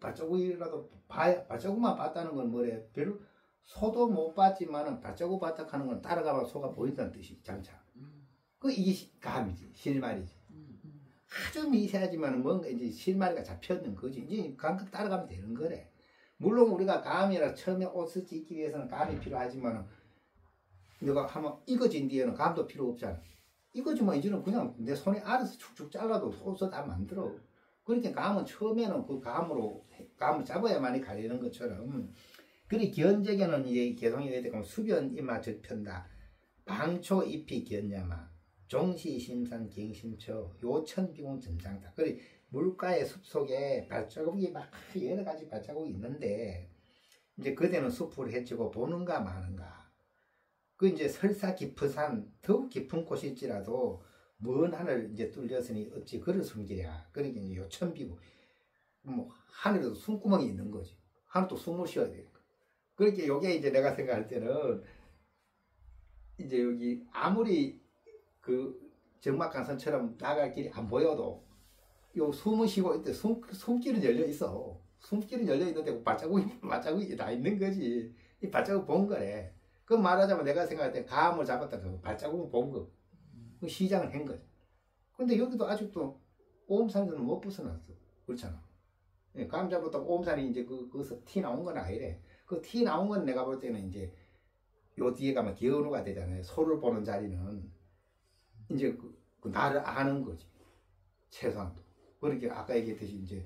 발자국이라도 발자국만 봤다는 건 뭐래? 별로 소도 못 봤지만은 발자국 봤다 하는 건 따라가면 소가 보인다는 뜻이 장차. 이게 감이지 실말이지. 아주 미세하지만 뭔가 이제 실마리가 잡혔는 거지. 이제 감각 따라가면 되는 거래. 물론 우리가 감이라 처음에 옷을 짓기 위해서는 감이 필요하지만 내가 하면 익어진 뒤에는 감도 필요 없잖아. 익어지면 이제는 그냥 내 손에 알아서 축축 잘라도 옷을 다 만들어. 그러니까 감은 처음에는 그 감을 잡아야만이 가리는 것처럼 그리 견적에는 이제 개성이 되면 수변 이마 적편다. 방초 잎이 견야마. 종시심산 갱심처 요천비공 점장다. 그리 물가의 숲속에 발자국이 막 여러 가지 발자국이 있는데 이제 그대는 숲을 헤치고 보는가 마는가. 그 이제 설사 깊은 산 더욱 깊은 곳일지라도 먼 하늘 이제 뚫렸으니 어찌 그를 숨기랴. 그러니까 이제 요천비고 뭐 하늘에도 숨구멍이 있는 거지. 하늘도 숨을 쉬어야 되니까. 그렇게 요게 이제 내가 생각할 때는 이제 여기 아무리 그 정막간선처럼 나갈 길이 안 보여도 요 숨을 쉬고 있대. 숨길은 열려 있어. 숨길은 열려 있는데 발자국이 다 있는 거지. 이 발자국 본 거래. 그 말하자면 내가 생각할 때 감을 잡았다. 그 발자국을 본 거. 그 시장을 한 거지. 근데 여기도 아직도 오음산에서는 못 벗어났어. 그렇잖아. 감 잡았다고 오음산이 이제 거기서 티 나온 건 아니래. 그 티 나온 건 내가 볼 때는 이제 요 뒤에 가면 기어누가 되잖아요. 소를 보는 자리는 이제 그 나를 아는 거지. 최소한도. 그렇게 아까 얘기했듯이 이제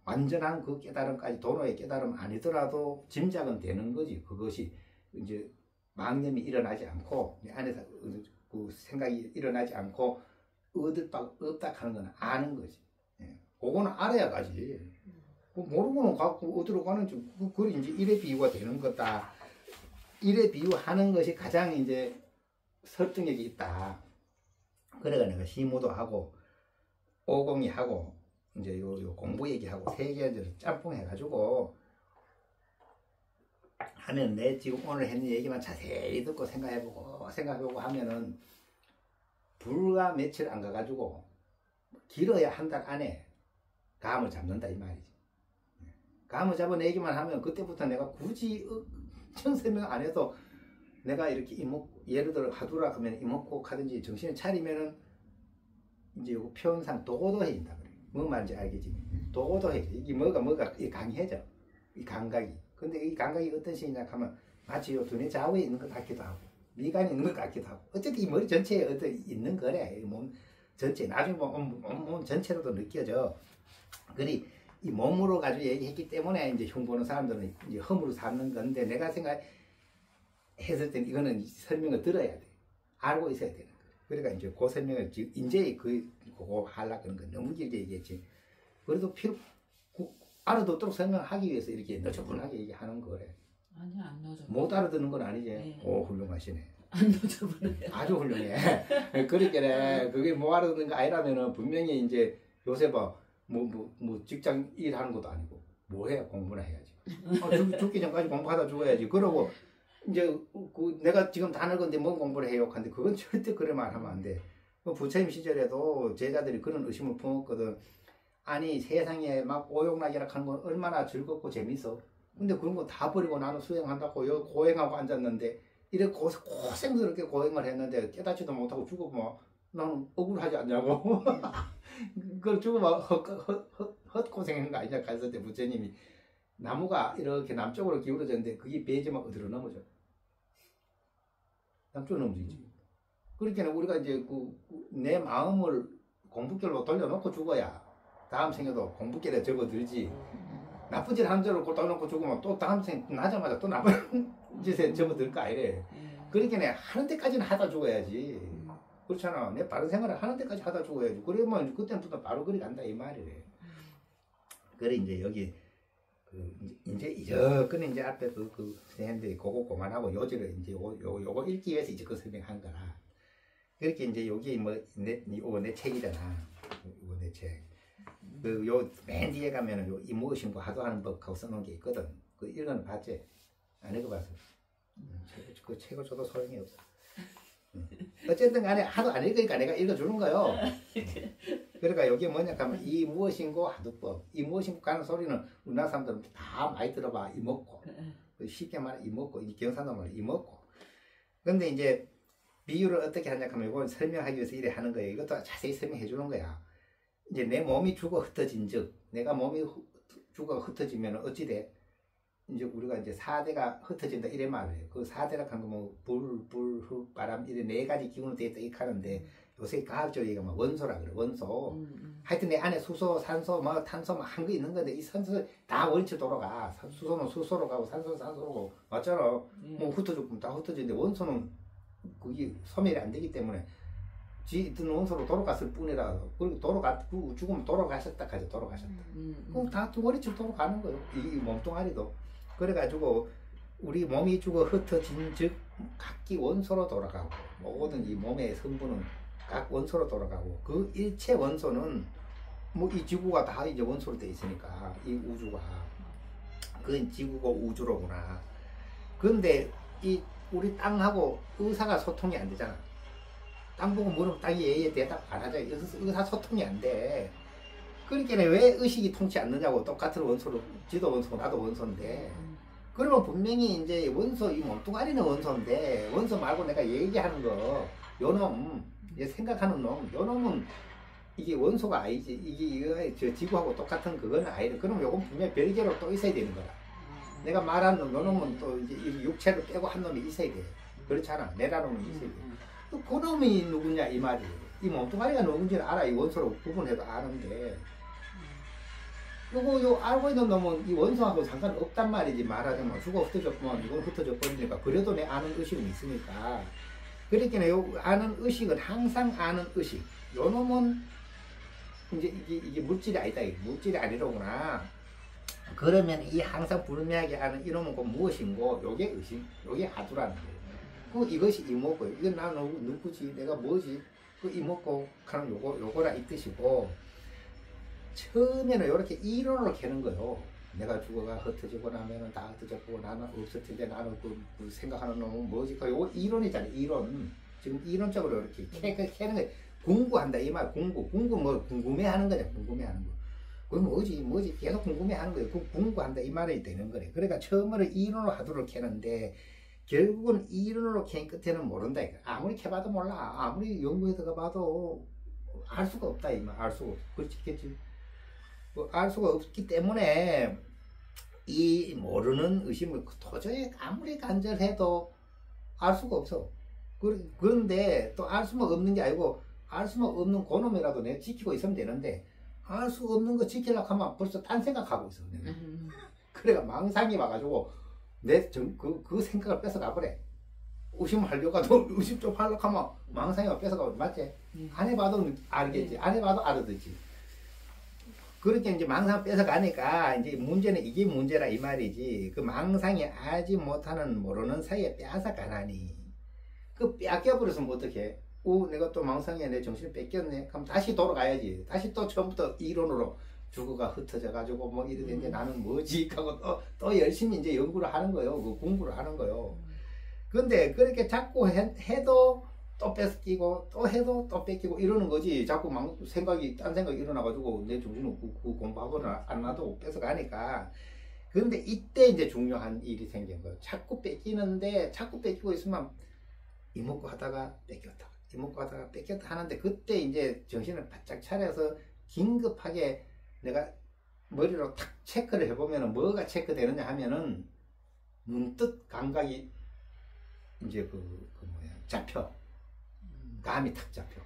완전한 그 깨달음까지 도노의 깨달음 아니더라도 짐작은 되는 거지. 그것이 이제 망념이 일어나지 않고 내 안에서 그 생각이 일어나지 않고 얻을 바가 없다 하는 건 아는 거지. 그거는 알아야 가지. 모르고는 갖고 어디로 가는지 그게 이제 일의 비유가 되는 거다. 일의 비유하는 것이 가장 이제 설득력이 있다. 그래가 내가 시무도 하고 오공이 하고 이제 요 공부 얘기하고 세 개를 짬뽕 해가지고 하면 내 지금 오늘 했는 얘기만 자세히 듣고 생각해보고 하면은 불과 며칠 안 가가지고 길어야 한 달 안에 감을 잡는다 이 말이지. 감을 잡아내기만 하면 그때부터 내가 굳이 설명 안 해도 내가 이렇게 예를 들어 하두라 하면 이목구 하든지 정신을 차리면은 이제 요거 표현상 도도해진다 그래. 뭐 말인지 알겠지? 도도해져. 이게 뭐가 강해져. 이 감각이. 근데 이 감각이 어떤 식이냐 하면 마치 요 두뇌 좌우에 있는 것 같기도 하고 미간에 있는 것 같기도 하고 어쨌든 이 머리 전체에 어떤 있는 거래. 이 몸 전체 나중에 몸 전체로도 느껴져. 그리 이 몸으로 가지고 얘기했기 때문에 이제 흉 보는 사람들은 이제 허물을 삼는 건데 내가 생각했을 땐 이거는 설명을 들어야 돼. 알고 있어야 되는 거야. 그러니까 이제 그 설명을 이제 그거 하려고 하는 건 너무 길게 얘기했지. 그래도 알아듣도록 설명하기 위해서 이렇게 너저분하게 얘기하는 거래. 아니야, 안 넣어줘. 못 알아듣는 건 아니지. 네. 오, 훌륭하시네. 안 넣어줘보네. 아주 훌륭해. 그러니까 그게 못 알아듣는 거 아니라면은 분명히 이제 요새 봐. 뭐 직장 일하는 것도 아니고 뭐 해야 공부나 해야지. 죽기 전까지 공부하다 죽어야지. 그러고 이제 내가 지금 다 늙었는데 뭔 공부를 해요? 근데 그건 절대 그런 말 하면 안 돼. 부처님 시절에도 제자들이 그런 의심을 품었거든. 아니 세상에 막 오용락이라 하는 건 얼마나 즐겁고 재밌어. 근데 그런 거 다 버리고 나는 수행한다고 여기 고행하고 앉았는데 이렇게 고생스럽게 고행을 했는데 깨닫지도 못하고 죽으면 나는 억울하지 않냐고. 그걸 죽으면 헛고생한 거 아니냐 갔을 때 부처님이 나무가 이렇게 남쪽으로 기울어졌는데 그게 베지막 어디로 넘어져. 남쪽으로 넘어지지. 그러니까 우리가 이제 내 마음을 공부길로 돌려놓고 죽어야 다음 생에도 공부길에 접어들지. 나쁜 짓 한 대로 돌려놓고 죽으면 또 다음 생 나자마자 또 나쁜 짓에 접어들 거 아니래. 그러니까 하는 데까지는 하다 죽어야지. 그렇잖아. 내 바른 생활을 하는 데까지 하다 죽어야지. 그러면 그때부터 바로 그리 간다 이 말이래. 그래 이제 여기 이제 이제 앞에 선생님들이 그거 그만하고 요지를 이제 요거 읽기 위해서 이제 그 설명한 거라. 그렇게 이제 여기 내 책이잖아. 이거 내 책. 요 맨 뒤에 가면은 요 이무엇인고 하도하는 법하고 써놓은 게 있거든. 그 읽어는 봤지? 안 읽어봤어. 그 책을 줘도 소용이 없어. 어쨌든 간에 하도 안 읽으니까 내가 읽어주는 거요. 그러니까 여기 뭐냐 하면 이 무엇인고 하두법. 이 무엇인고 하는 소리는 우리나라 사람들은 다 많이 들어봐. 이먹고. 쉽게 말해 이먹고. 이 경상도 말해 이먹고. 근데 이제 비유를 어떻게 하냐 하면 이걸 설명하기 위해서 이래 하는 거예요. 이것도 자세히 설명해 주는 거야. 이제 내 몸이 죽어 흩어진 즉 내가 몸이 죽어 흩어지면 어찌 돼? 이제 우리가 이제 4대가 흩어진다 이래 말해요. 그 4대라 한 거 뭐 불, 흙, 바람 이래 4가지 기운으로 되어 있다 이렇게 하는데 요새 과학적으로 얘기하면 원소라 그래. 원소. 하여튼 내 안에 수소, 산소, 뭐 탄소 뭐 한 거 있는 건데 이 산소 다 원리치 돌아가. 수소는 수소로 가고 산소는 산소로 가고 맞잖아. 뭐 흩어지면 다 흩어지는데 원소는 그게 소멸이 안 되기 때문에 지 있던 원소로 돌아갔을 뿐이라. 그리고 죽으면 돌아가셨다 하죠. 돌아가셨다. 그럼 다 원리치 돌아가는 거예요. 이 몸뚱아리도. 그래가지고 우리 몸이 죽어 흩어진 즉 각기 원소로 돌아가고 모든 이 몸의 성분은 각 원소로 돌아가고 그 일체 원소는 뭐 이 지구가 다 이제 원소로 돼 있으니까 이 우주가 그건 지구고 우주로구나. 그런데 이 우리 땅하고 의사가 소통이 안 되잖아. 땅 보고 물으면 땅이 예에 대답 안 하잖아. 의사 소통이 안 돼. 그러니까 왜 의식이 통치 않느냐고. 똑같은 원소로 지도 원소고 나도 원소인데 그러면 분명히 이제 원소 이 몸뚱아리는 원소인데 원소 말고 내가 얘기하는 거 요놈 생각하는 놈 요놈은 이게 원소가 아니지. 이게 저 지구하고 똑같은 그거는 아니래. 그러면 요건 분명히 별개로 또 있어야 되는 거라. 내가 말하는 놈 요놈은 또 이제 육체를 빼고 한 놈이 있어야 돼. 그렇잖아. 내라는 놈이 있어야 돼. 그 놈이 누구냐 이 말이에요. 이 몸뚱아리가 누군지는 알아. 이 원소로 구분해도 아는데 요거 알고 있는 놈은 이 원소하고 상관없단 말이지. 말하자면 죽어 흩어졌구만 이건 흩어져 버리니까 그래도 내 아는 의식은 있으니까. 그러니까 요 아는 의식은 항상 아는 의식. 요 놈은 이제 이게 물질이 아니다. 물질이 아니로구나. 그러면 이 항상 불명하게 아는 이놈은 그 무엇인고 요게 의식, 요게 하두라는 거예요. 그 이것이 이먹고 이건 나 누구지? 내가 뭐지? 그 이먹고 하는 요거라 이 뜻이고 처음에는 이렇게 이론으로 캐는 거요. 내가 죽어가 흩어지고 나면은 다 흩어졌고 나는 없을 텐데 나는 그 생각하는 놈은 뭐지? 그 이론이잖아요. 이론. 지금 이론적으로 이렇게 캐는 거 공부한다 이 말. 공부 뭐 궁금해하는 거냐. 궁금해하는 거. 그럼 뭐지 계속 궁금해하는 거예요. 그 공부한다 이 말이 되는 거래. 그러니까 처음으로 이론으로 하도록 캐는데 결국은 이론으로 캔 끝에는 모른다. 아무리 캐봐도 몰라. 아무리 연구해서 봐도 알 수가 없다 이 말. 알 수가 없어. 그렇겠지. 뭐 알 수가 없기 때문에 이 모르는 의심을 도저히 아무리 간절해도 알 수가 없어. 그런데 또 알 수만 없는 게 아니고 알 수만 없는 그놈이라도 내가 지키고 있으면 되는데 알 수 없는 거 지키려고 하면 벌써 딴 생각하고 있어. 내가. 그래가 망상이 와가지고 그 생각을 뺏어가버려. 의심하려고 해도 의심 좀 하려고 하면 망상이 뺏어가버려. 맞지? 안 해봐도 알겠지. 안 해봐도 알아듣지. 그렇게 이제 망상 뺏어가니까 이제 문제는 이게 문제라 이 말이지. 그 망상이 알지 못하는 모르는 사이에 빼앗아가나니 그 뺏겨버렸으면 어떡해? 내가 또 망상에 내 정신을 뺏겼네. 그럼 다시 돌아가야지. 다시 또 처음부터 이론으로 죽어가 흩어져 가지고 뭐 이러는데 나는 뭐지? 하고 또 열심히 이제 연구를 하는 거예요. 그 공부를 하는 거예요. 근데 그렇게 자꾸 해도 또 뺏기고 또 해도 또 뺏기고 이러는 거지. 자꾸 딴 생각이 일어나가지고 내 정신을 그 공부하고는 안 놔두고 뺏어가니까. 그런데 이때 이제 중요한 일이 생긴 거예요. 자꾸 뺏기는데 자꾸 뺏기고 있으면 이먹고 하다가 뺏겼다. 이먹고 하다가 뺏겼다 하는데 그때 이제 정신을 바짝 차려서 긴급하게 내가 머리로 탁 체크를 해보면 뭐가 체크되느냐 하면은 문득 감각이 이제 잡혀. 감이 탁 잡혀.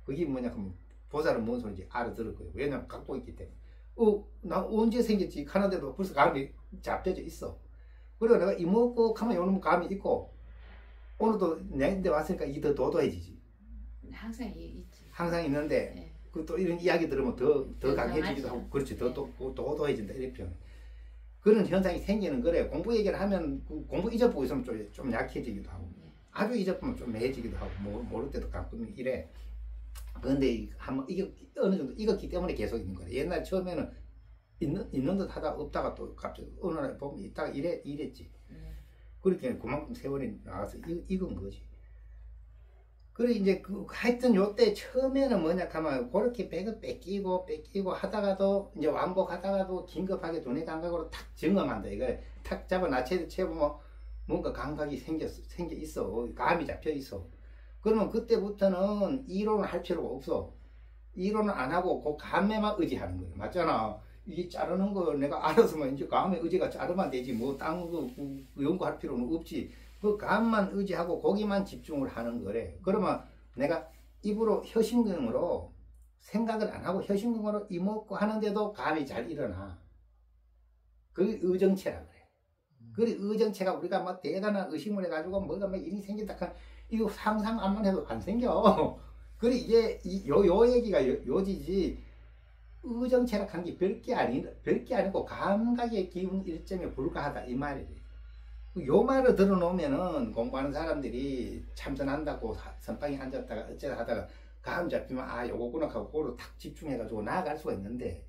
그게 뭐냐 하면 보살은 뭔 소리인지 알아들을 거예요. 왜냐면 갖고 있기 때문에. 나 언제 생겼지? 하는데도 벌써 감이 잡혀져 있어. 그리고 내가 이먹고 가면 요놈 감이 있고 오늘도 내한테 왔으니까 이게 더 도도해지지. 항상 있지. 항상 있는데 네. 또 이런 이야기 들으면 더 강해지기도 하고 그렇지. 더 도도해진다 이런 표현. 그런 현상이 생기는 거래. 공부 얘기를 하면 공부 잊어보고 있으면 좀 약해지기도 하고 아주 잊어보면 좀 매해지기도 하고 모를 때도 가끔 이래. 그런데 이게 어느 정도 익었기 때문에 계속 있는 거래. 옛날 처음에는 있는 듯 하다 없다가 또 갑자기 어느 날 보면 있다가 이랬지. 그렇게 그만큼 세월이 나가서 익은 거지. 그래 이제 하여튼 요때 처음에는 뭐냐 하면 그렇게 백을 뺏기고 하다가도 이제 왕복하다가도 긴급하게 두뇌 감각으로 탁 점검한다. 이거 탁 잡아 채보면 뭔가 감각이 생겨 있어. 감이 잡혀 있어. 그러면 그때부터는 이론을 할 필요가 없어. 이론을 안 하고 그 감에만 의지하는 거예요. 맞잖아. 이 자르는 거 내가 알았으면 이제 감에 의지가 자르면 되지. 뭐 딴 거 연구할 필요는 없지. 그 감만 의지하고 거기만 집중을 하는 거래. 그러면 내가 입으로 혀신경으로 생각을 안 하고 혀신경으로 이먹고 하는데도 감이 잘 일어나. 그게 의정체라 그래. 그 의정체가 우리가 막 대단한 의심을 해가지고 뭐가 막 일이 생긴다 하면 이거 상상만 해도 안 생겨. 그래 이게 요 얘기가 요지지. 의정체라 한 게 별게 아니고 감각의 기운 일점에 불과하다 이 말이지. 요 말을 들어놓으면은 공부하는 사람들이 참선한다고 선방에 앉았다가 어쩌다 하다가 감 잡히면 요거구나 하고 그거로 탁 집중해가지고 나아갈 수가 있는데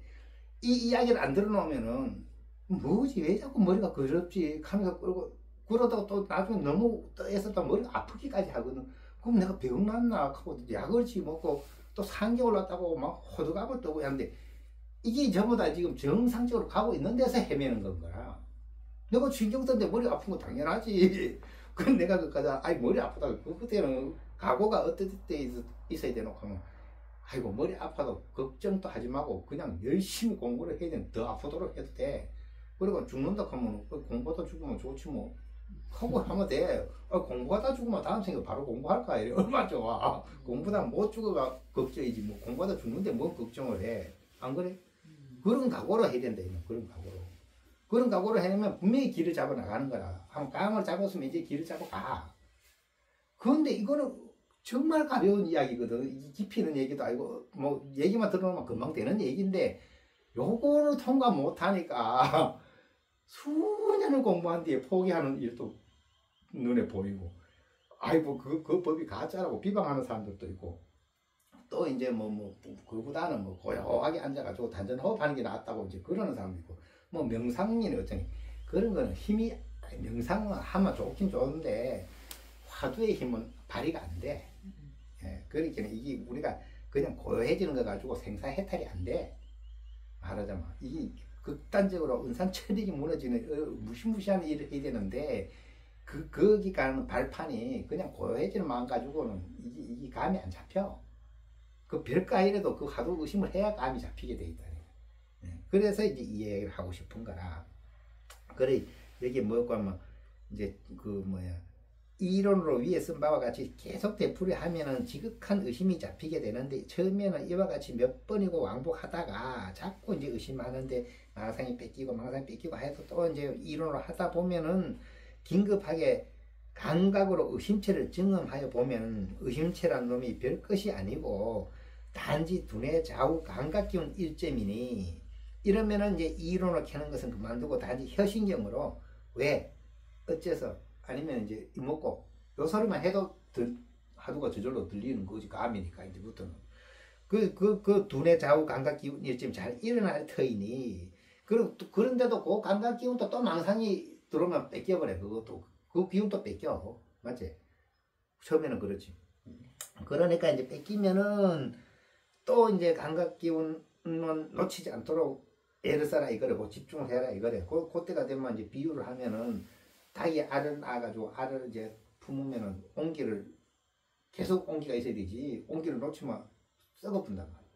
이 이야기를 안 들어놓으면은 뭐지 왜 자꾸 머리가 그럽지 하면서 끌고 그러다가 또 나중에 너무 떠서 또 머리가 아프기까지 하거든. 그럼 내가 병났나 하고 약을 먹고 또 3개월 났다고 막 호들갑을 떠고 하는데 이게 전부 다 지금 정상적으로 가고 있는 데서 헤매는 건거라. 내가 신경 쓰는데 머리 아픈 거 당연하지. 그건 내가 그까지 머리 아프다. 그때는 각오가 어떨 때 있어야 되노 하면 아이고 머리 아파도 걱정도 하지 말고 그냥 열심히 공부를 해야 돼. 더 아프도록 해도 돼. 그리고 죽는다 하면 공부하다 죽으면 좋지 뭐. 하고 하면 돼. 공부하다 죽으면 다음 생에 바로 공부할까 이래. 얼마나 좋아. 공부다 못 죽어가 걱정이지 뭐. 공부하다 죽는데 뭐 걱정을 해. 안 그래? 그런 각오로 해야 된다. 그런 각오로. 그런 각오를 해내면 분명히 길을 잡아 나가는 거라. 한번 감을 잡았으면 이제 길을 잡아 가. 그런데 이거는 정말 가벼운 이야기거든. 깊이 있는 얘기도 아니고 뭐 얘기만 들어놓으면 금방 되는 얘기인데 요거를 통과 못하니까 수년을 공부한 뒤에 포기하는 일도 눈에 보이고 아이고 그 법이 가짜라고 비방하는 사람들도 있고 또 이제 그보다는 고요하게 앉아가지고 단전 호흡하는 게 낫다고 이제 그러는 사람도 있고 뭐 명상이나 어쩌니 그런 거는 힘이 명상은 하면 좋긴 좋은데 화두의 힘은 발휘가 안 돼. 예, 그러니까 이게 우리가 그냥 고요해지는 거 가지고 생사해탈이 안 돼. 말하자면 이게 극단적으로 은산철익이 무너지는 무시무시한 일을 해야 되는데 거기 가는 발판이 그냥 고요해지는 마음 가지고는 이게 감이 안 잡혀. 그 별거 아니라도 그 화두 의심을 해야 감이 잡히게 돼 있다. 예, 그래서 이제 이해를 하고 싶은 거라. 그래 여기 뭐고 하면 이제 그 뭐야 이론으로 위에 쓴 바와 같이 계속 되풀이하면은 지극한 의심이 잡히게 되는데 처음에는 이와 같이 몇 번이고 왕복하다가 자꾸 이제 의심하는데 망상이 뺏기고 해도 또 이제 이론으로 하다 보면은 긴급하게 감각으로 의심체를 증험하여 보면 의심체란 놈이 별 것이 아니고 단지 두뇌 좌우 감각 기운 일점이니 이러면은 이제 이론을 켜는 것은 그만두고 단지 혀신경으로 왜 어째서 아니면 이제 이먹고 요 소리만 해도 하두가 저절로 들리는 거지 감이니까 이제부터는 그 두뇌 좌우 감각 기운 일점이 잘 일어날 터이니 그런데도 그 감각 기운도 또 망상이 들어오면 뺏겨버려. 그것도 그 기운도 뺏겨. 맞지? 처음에는 그렇지. 그러니까 이제 뺏기면은 또 이제 감각 기운은 놓치지 않도록 애를 써라 이거래. 그 집중을 해라 이거래. 그때가 되면 이제 비유를 하면은 닭이 알을 낳아가지고 알을 이제 품으면은 온기를 계속 온기가 있어야 되지. 온기를 놓치면 썩어분단 말이야.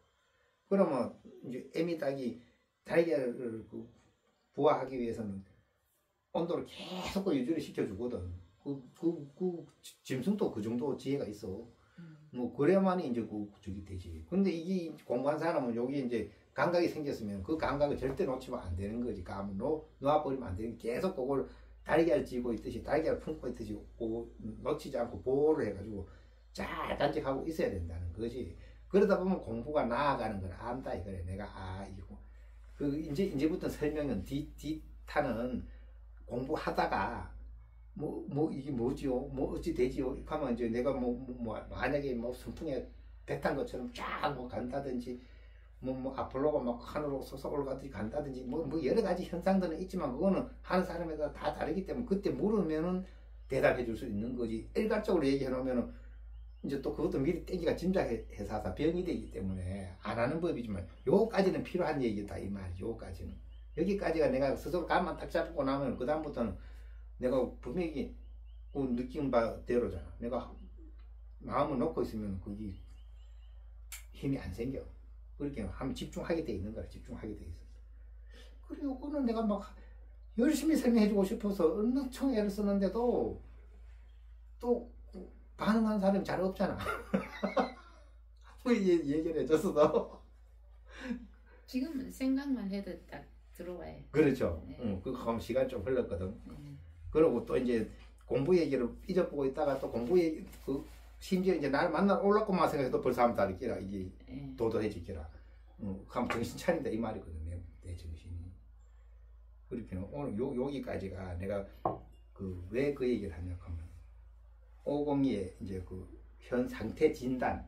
그러면 이제 애미 닭이 달걀을 부화하기 위해서는 온도를 계속 유지를 시켜주거든. 짐승도 그 정도 지혜가 있어. 뭐, 그래야만이 이제 저기 되지. 근데 이게 공부한 사람은 여기 이제 감각이 생겼으면 그 감각을 절대 놓치면 안 되는 거지. 감을 놓아버리면 안 되는 계속 그걸 달걀 쥐고 있듯이, 달걀 품고 있듯이 놓치지 않고 보호를 해가지고 잘 간직하고 있어야 된다는 거지. 그러다 보면 공부가 나아가는 걸 안다 이거래. 내가, 이거. 이제부터 설명은 뒤타는 공부하다가 이게 뭐지요? 뭐 어찌 되지요? 하면 이제 내가 만약에 순풍에 배 탄 것처럼 쫙 간다든지 아폴로가 막 하늘로 솟아 올라가듯이 간다든지 여러 가지 현상들은 있지만 그거는 하는 사람에 따라 다 다르기 때문에 그때 물으면은 대답해 줄 수 있는 거지. 일괄적으로 얘기해 놓으면은 이제 또 그것도 미리 땡기가 짐작해서 병이 되기 때문에 안 하는 법이지만 요까지는 필요한 얘기다 이 말이죠. 요까지는. 여기까지가 내가 스스로 감만 딱 잡고 나면 그 다음부터는 내가 분명히 느낀 바대로잖아. 내가 마음을 놓고 있으면 그게 힘이 안 생겨. 그렇게 하면 집중하게 돼 있는 거야. 집중하게 돼 있어. 그리고 그거는 내가 막 열심히 설명해주고 싶어서 어느 청 애를 쓰는데도 또 반응하는 사람이 잘 없잖아. 얘기를 해줬어도. 지금 생각만 해도 딱 들어와요. 그렇죠. 네. 그럼 시간 좀 흘렀거든. 그러고 또 이제 공부 얘기를 잊어보고 있다가 또 공부 얘기, 심지어 이제 나를 만나러 올라고만 생각해도 벌써 한번 다르기라, 이게 도도해지기라. 그럼 정신 차린다 이 말이거든, 내 정신이. 그렇게 오늘 여기까지가 내가 왜 그 얘기를 하냐 하면 502의 이제 현 상태 진단,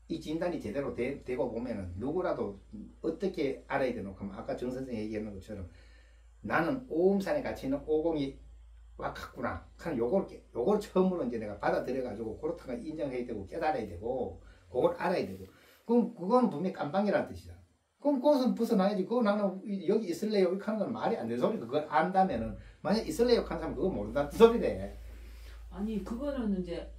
이 진단이 제대로 되고 보면은 누구라도 어떻게 알아야 되노 하면 아까 정 선생이 얘기했는 것처럼 나는 오음산에 같이 있는 502 왔겠구나. 요걸 처음으로 이제 내가 받아들여가지고 그렇다고 인정해야 되고 깨달아야 되고 그걸 알아야 되고 그건 분명히 깜방이라는 뜻이잖아. 그럼 그것은 벗어나야지. 그거 나는 여기 있을래요 이렇게 하는 건 말이 안 되는 소리. 그걸 안다면은 만약 있을래요 하는 사람은 그거 모른다는 소리래. 아니 그거는 이제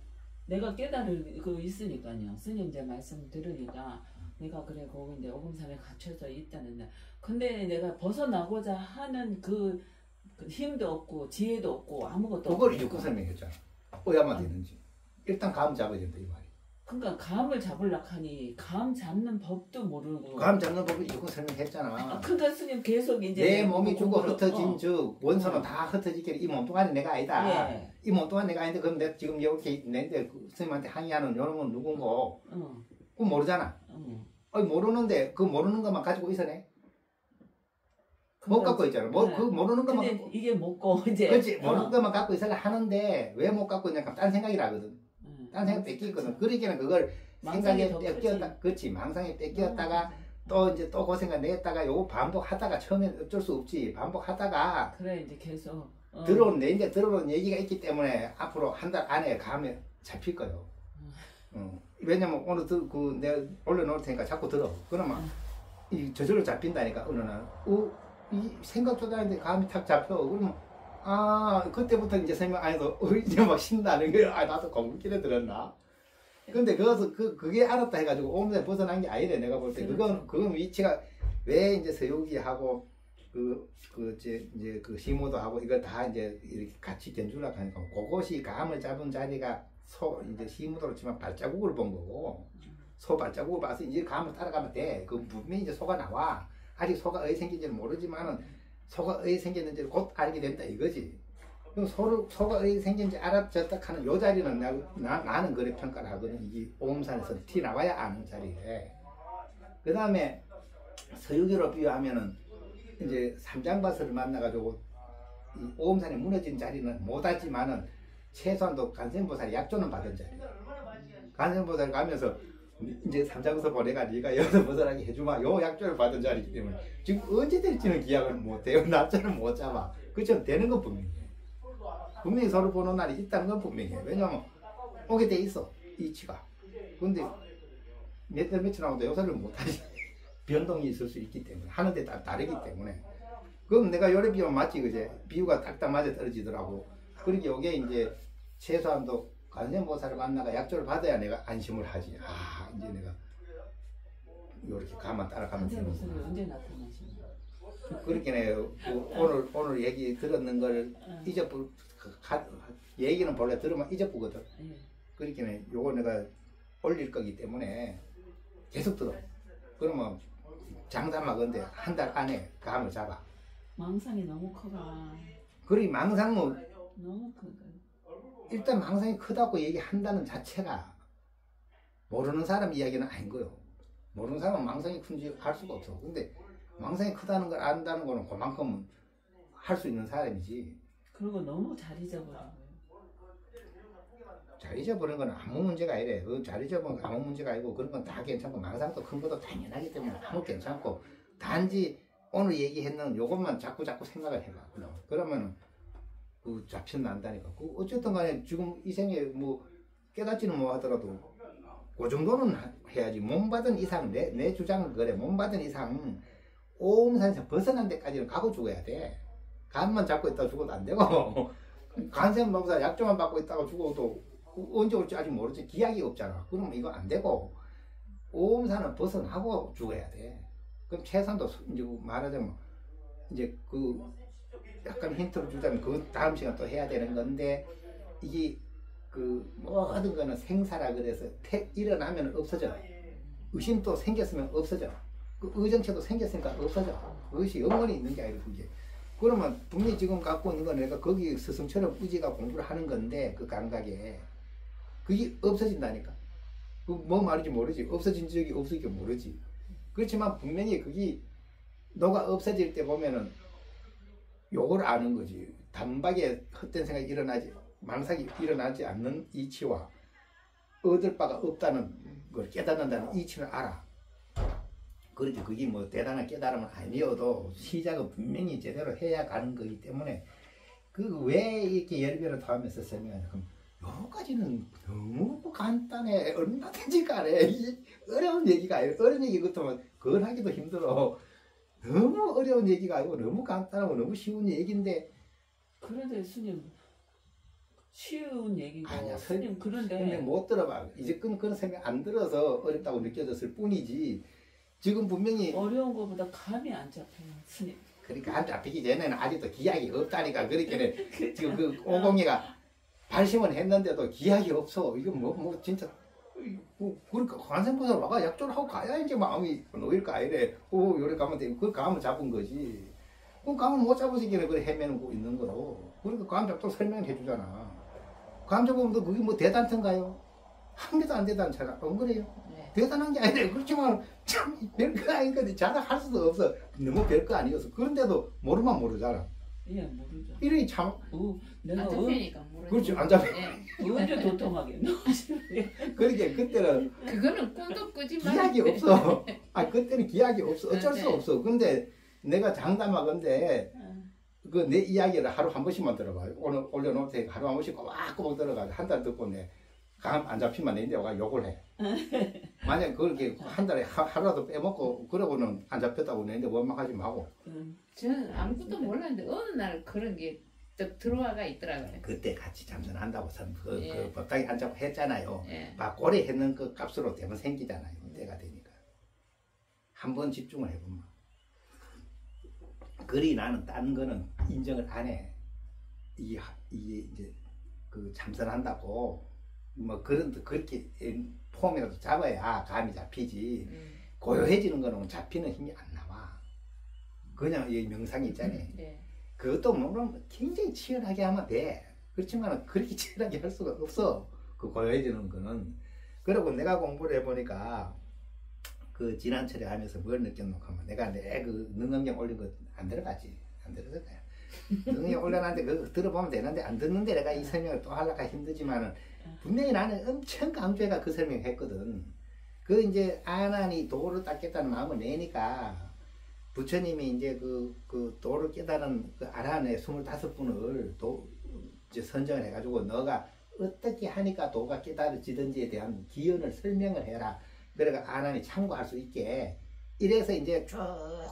내가 깨달을 있으니까요. 스님 이제 말씀 들으니까 내가 그래 거기 이제 오금산에 갇혀서 있다는데 근데 내가 벗어나고자 하는 그 힘도 없고 지혜도 없고 아무것도 그걸 이제 설명했잖아. 어야만 되는지. 일단 감 잡아야 된다 이 말이. 그러니까 감을 잡으려고 하니 감 잡는 법도 모르고 감 잡는 법을 이거 설명했잖아. 그러니까 스님 계속 이제 내 몸이 죽고 흩어진 저 원소는 다 흩어지게 이 몸뚱아리 내가 아니다. 예. 이 몸뚱아리 내가 아닌데 그럼 내가 지금 이렇게 내인데 스님한테 항의하는 요놈은 누군고? 그거 모르잖아. 모르는데 그 모르는 것만 가지고 있어네. 못 갖고 있잖아. 그 모르는 것만. 근데 이게 먹고 이제. 그렇지. 모르는 것만 갖고 있어야 하는데 왜 못 갖고 있냐? 딴 생각이라거든. 딴 생각 뺏기거든. 그러니까 그걸 생각에 뺏겼다. 그렇지. 망상에 뺏겼다가 또 이제 또 고생을 냈다가 요거 반복하다가 처음엔 어쩔 수 없지. 반복하다가 그래 이제 계속 내 이제 들어온 얘기가 있기 때문에 앞으로 한 달 안에 가면 잡힐 거요. 왜냐면 오늘 내가 올려놓을 테니까 자꾸 들어. 그러면 이 저절로 잡힌다니까 어느 날. 이 생각조차 아닌데 감이 탁 잡혀. 그러면 그때부터 이제 설명 안 해도 이제 막 신나는 거야. 나도 공부길에 들었나? 근데 그게 알았다 해가지고 오면서 벗어난 게 아니래. 내가 볼 때 그건 위치가 왜 이제 서유기하고 이제 그 시모도 하고 이걸 다 이제 이렇게 같이 견주려고 하니까 그것이 감을 잡은 자리가 이제 시모도로 치면 발자국을 본 거고 소 발자국을 봐서 이제 감을 따라가면 돼. 그 분명히 이제 소가 나와. 아직 소가 어디 생긴지는 모르지만은 소가 어디 생겼는지를 곧 알게 된다 이거지. 그럼 소가 어디 생긴지 알아졌다 하는 요 자리는 나는 그래 평가를 하거든. 이게 오음산에서 티 나와야 아는 자리에. 그 다음에 서유기로 비유하면은 이제 삼장바설을 만나가지고 이 오음산에 무너진 자리는 못하지만은 최소한도 간센보살이 약조는 받은 자리. 간센보살 가면서 이제 삼장서 보내가 네가 여기서 벗어나게 해주마. 요 약조를 받은 자리이기 때문에 지금 언제 될지는 기약을 못해요. 날짜는 못 잡아. 그처럼 되는 건 분명해. 분명히 서로 보는 날이 있다는 건 분명해. 왜냐면 오게 돼 있어. 이치가. 근데 몇 달 며칠 하고도 요새를 못하지. 변동이 있을 수 있기 때문에 하는데 다르기 때문에. 그럼 내가 요래 비유면 맞지 그제? 비유가 딱딱 맞아 떨어지더라고. 그러게 요게 이제 최소한도 관세음보살을 만나가 약조를 받아야 내가 안심을 하지. 이제 내가 요렇게 가만 따라가면 되는 관세음보살이 언제 나타나시나요? 그렇게 해요. 오늘 얘기 들었는 걸 잊어부 얘기는 본래 들으면 잊어부거든. 그렇게 요거 내가 올릴 거기 때문에 계속 들어. 그러면 장담하건대 한 달 안에 감을 잡아. 망상이 너무 커가. 그리 망상은 너무 크다. 일단 망상이 크다고 얘기한다는 자체가 모르는 사람 이야기는 아닌 거요. 모르는 사람은 망상이 큰지 알 수가 없어. 근데 망상이 크다는 걸 안다는 거는 그만큼 할 수 있는 사람이지. 그리고 너무 잘 잊어버려요. 잘 잊어버리는 건 아무 문제가 아니래. 잘 잊어버리는 건 아무 문제가 아니고 그런 건 다 괜찮고 망상도 큰 것도 당연하기 때문에 아무 괜찮고 단지 오늘 얘기했는 요것만 자꾸 생각을 해봐. 그러면은 잡힌다니까. 어쨌든 간에 지금 이 생에 뭐 깨닫지는 못 하더라도 그 정도는 해야지. 몸 받은 이상 내 주장은 그래. 몸 받은 이상 오음산에서 벗어난 데까지는 가고 죽어야 돼. 간만 잡고 있다가 죽어도 안 되고 간세음보살 약조만 받고 있다가 죽어도 언제 올지 아직 모르지. 기약이 없잖아. 그러면 이거 안 되고 오음산은 벗어나고 죽어야 돼. 그럼 최선도 이제 말하자면 이제 약간 힌트를 주자면 그 다음 시간 또 해야 되는 건데 이게 모든 거는 생사라 그래서 일어나면 없어져. 의심도 생겼으면 없어져. 의정체도 생겼으니까 없어져. 그것이 영원히 있는 게 아니라 그게. 그러면 분명히 지금 갖고 있는 건 내가 거기 스승처럼 의지가 공부를 하는 건데 그 감각에 그게 없어진다니까. 뭐 말인지 모르지. 없어진 적이 없으니까 모르지. 그렇지만 분명히 그게 너가 없어질 때 보면은 요걸 아는 거지. 단박에 헛된 생각이 망상이 일어나지 않는 이치와 얻을 바가 없다는 걸 깨닫는다는 이치를 알아. 그렇지. 그게 뭐 대단한 깨달음은 아니어도 시작은 분명히 제대로 해야 가는 거기 때문에 왜 이렇게 열변을 토하면서 설명하냐. 그럼 요까지는 너무 간단해. 얼마든지 간에 어려운 얘기가 아니라 어려운 얘기 같으면 그걸 하기도 힘들어. 너무 어려운 얘기가 아니고 너무 간단하고 너무 쉬운 얘기인데. 그런데 스님 쉬운 얘기고 아니야. 스님 그런데 못 들어봐. 이제 그런 생각 안 들어서 어렵다고 느껴졌을 뿐이지. 지금 분명히 어려운 것보다 감이 안 잡혀요 스님. 그러니까 안 잡히기 전에는 아직도 기약이 없다니까. 그렇게는 지금 오공이가 발심은 했는데도 기약이 없어. 이거 뭐 진짜 그러니까 관세음보살 와가 약조를 하고 가야 이제 마음이 놓일까 아니래. 요래 가면 돼. 그 감을 잡은 거지. 그 감을 못 잡으시기는 그래 헤매고 있는 거로. 그러니까 감 잡도 설명을 해주잖아. 감 잡으면 그게 뭐 대단한가요? 한 개도 안 대단하잖아. 안 그래요? 네. 대단한 게 아니래. 그렇지만 참 별거 아닌 건데 자랑할 수도 없어. 너무 별거 아니어서. 그런데도 모르면 모르잖아. 예, 모르죠. 이러니 참 내가 안 잡히니까 모르죠. 그렇죠. 안 잡혀. 예. 언제 도통하게 그러니까 그때는 그거는 꿈도 꾸지 마. 기약이 없어. 아 그때는 기약이 없어. 어쩔 수 네. 없어. 근데 내가 장담하건데 그 내 이야기를 하루 한 번씩만 들어봐요. 오늘 올려놓을 테니까 하루 한 번씩 꼬박꼬박 들어가서 한 달 듣고 안 잡히면 내인데 와 욕을 해. 만약 그렇게 한 달에 하루라도 빼먹고 그러고는 안 잡혔다고 내는데 원망하지 마고. 저는 아무것도 몰랐는데 어느 날 그런 게 딱 들어와가 있더라고요. 그때 같이 잠선한다고 예. 그 법당에 앉자고 했잖아요. 예. 막 오래 했는 그 값으로 되면 생기잖아요. 때가 되니까. 한 번 집중을 해보면. 그리 나는 다른 거는 인정을 안 해. 이게 이제 그 참선한다고 뭐 그렇게 폼이라도 잡아야 감이 잡히지. 고요해지는 거는 잡히는 힘이 안 나와. 그냥 이 명상이 있잖아요. 네. 그것도 물론 굉장히 치열하게 하면 돼. 그렇지만 그렇게 치열하게 할 수가 없어. 그 고요해지는 거는. 그리고 내가 공부를 해보니까 그 지난철에 하면서 뭘 느꼈노 하면 내가 내 그 능엄경 올린 거 안 들어가지. 안 들어갔다. 능엄경 올려놨는데 그거 들어보면 되는데 안 듣는데 내가 이 설명을 또 하려고 힘들지만은 분명히 나는 엄청 강조해가 그 설명했거든. 그 이제 아난이 도를 닦겠다는 마음을 내니까 부처님이 이제 그 도를 깨달은 그 아란의 25분을 이제 선정을 해가지고 너가 어떻게 하니까 도가 깨달아지든지에 대한 기원을 설명을 해라. 그래가 아난이 참고할 수 있게 이래서 이제 쭉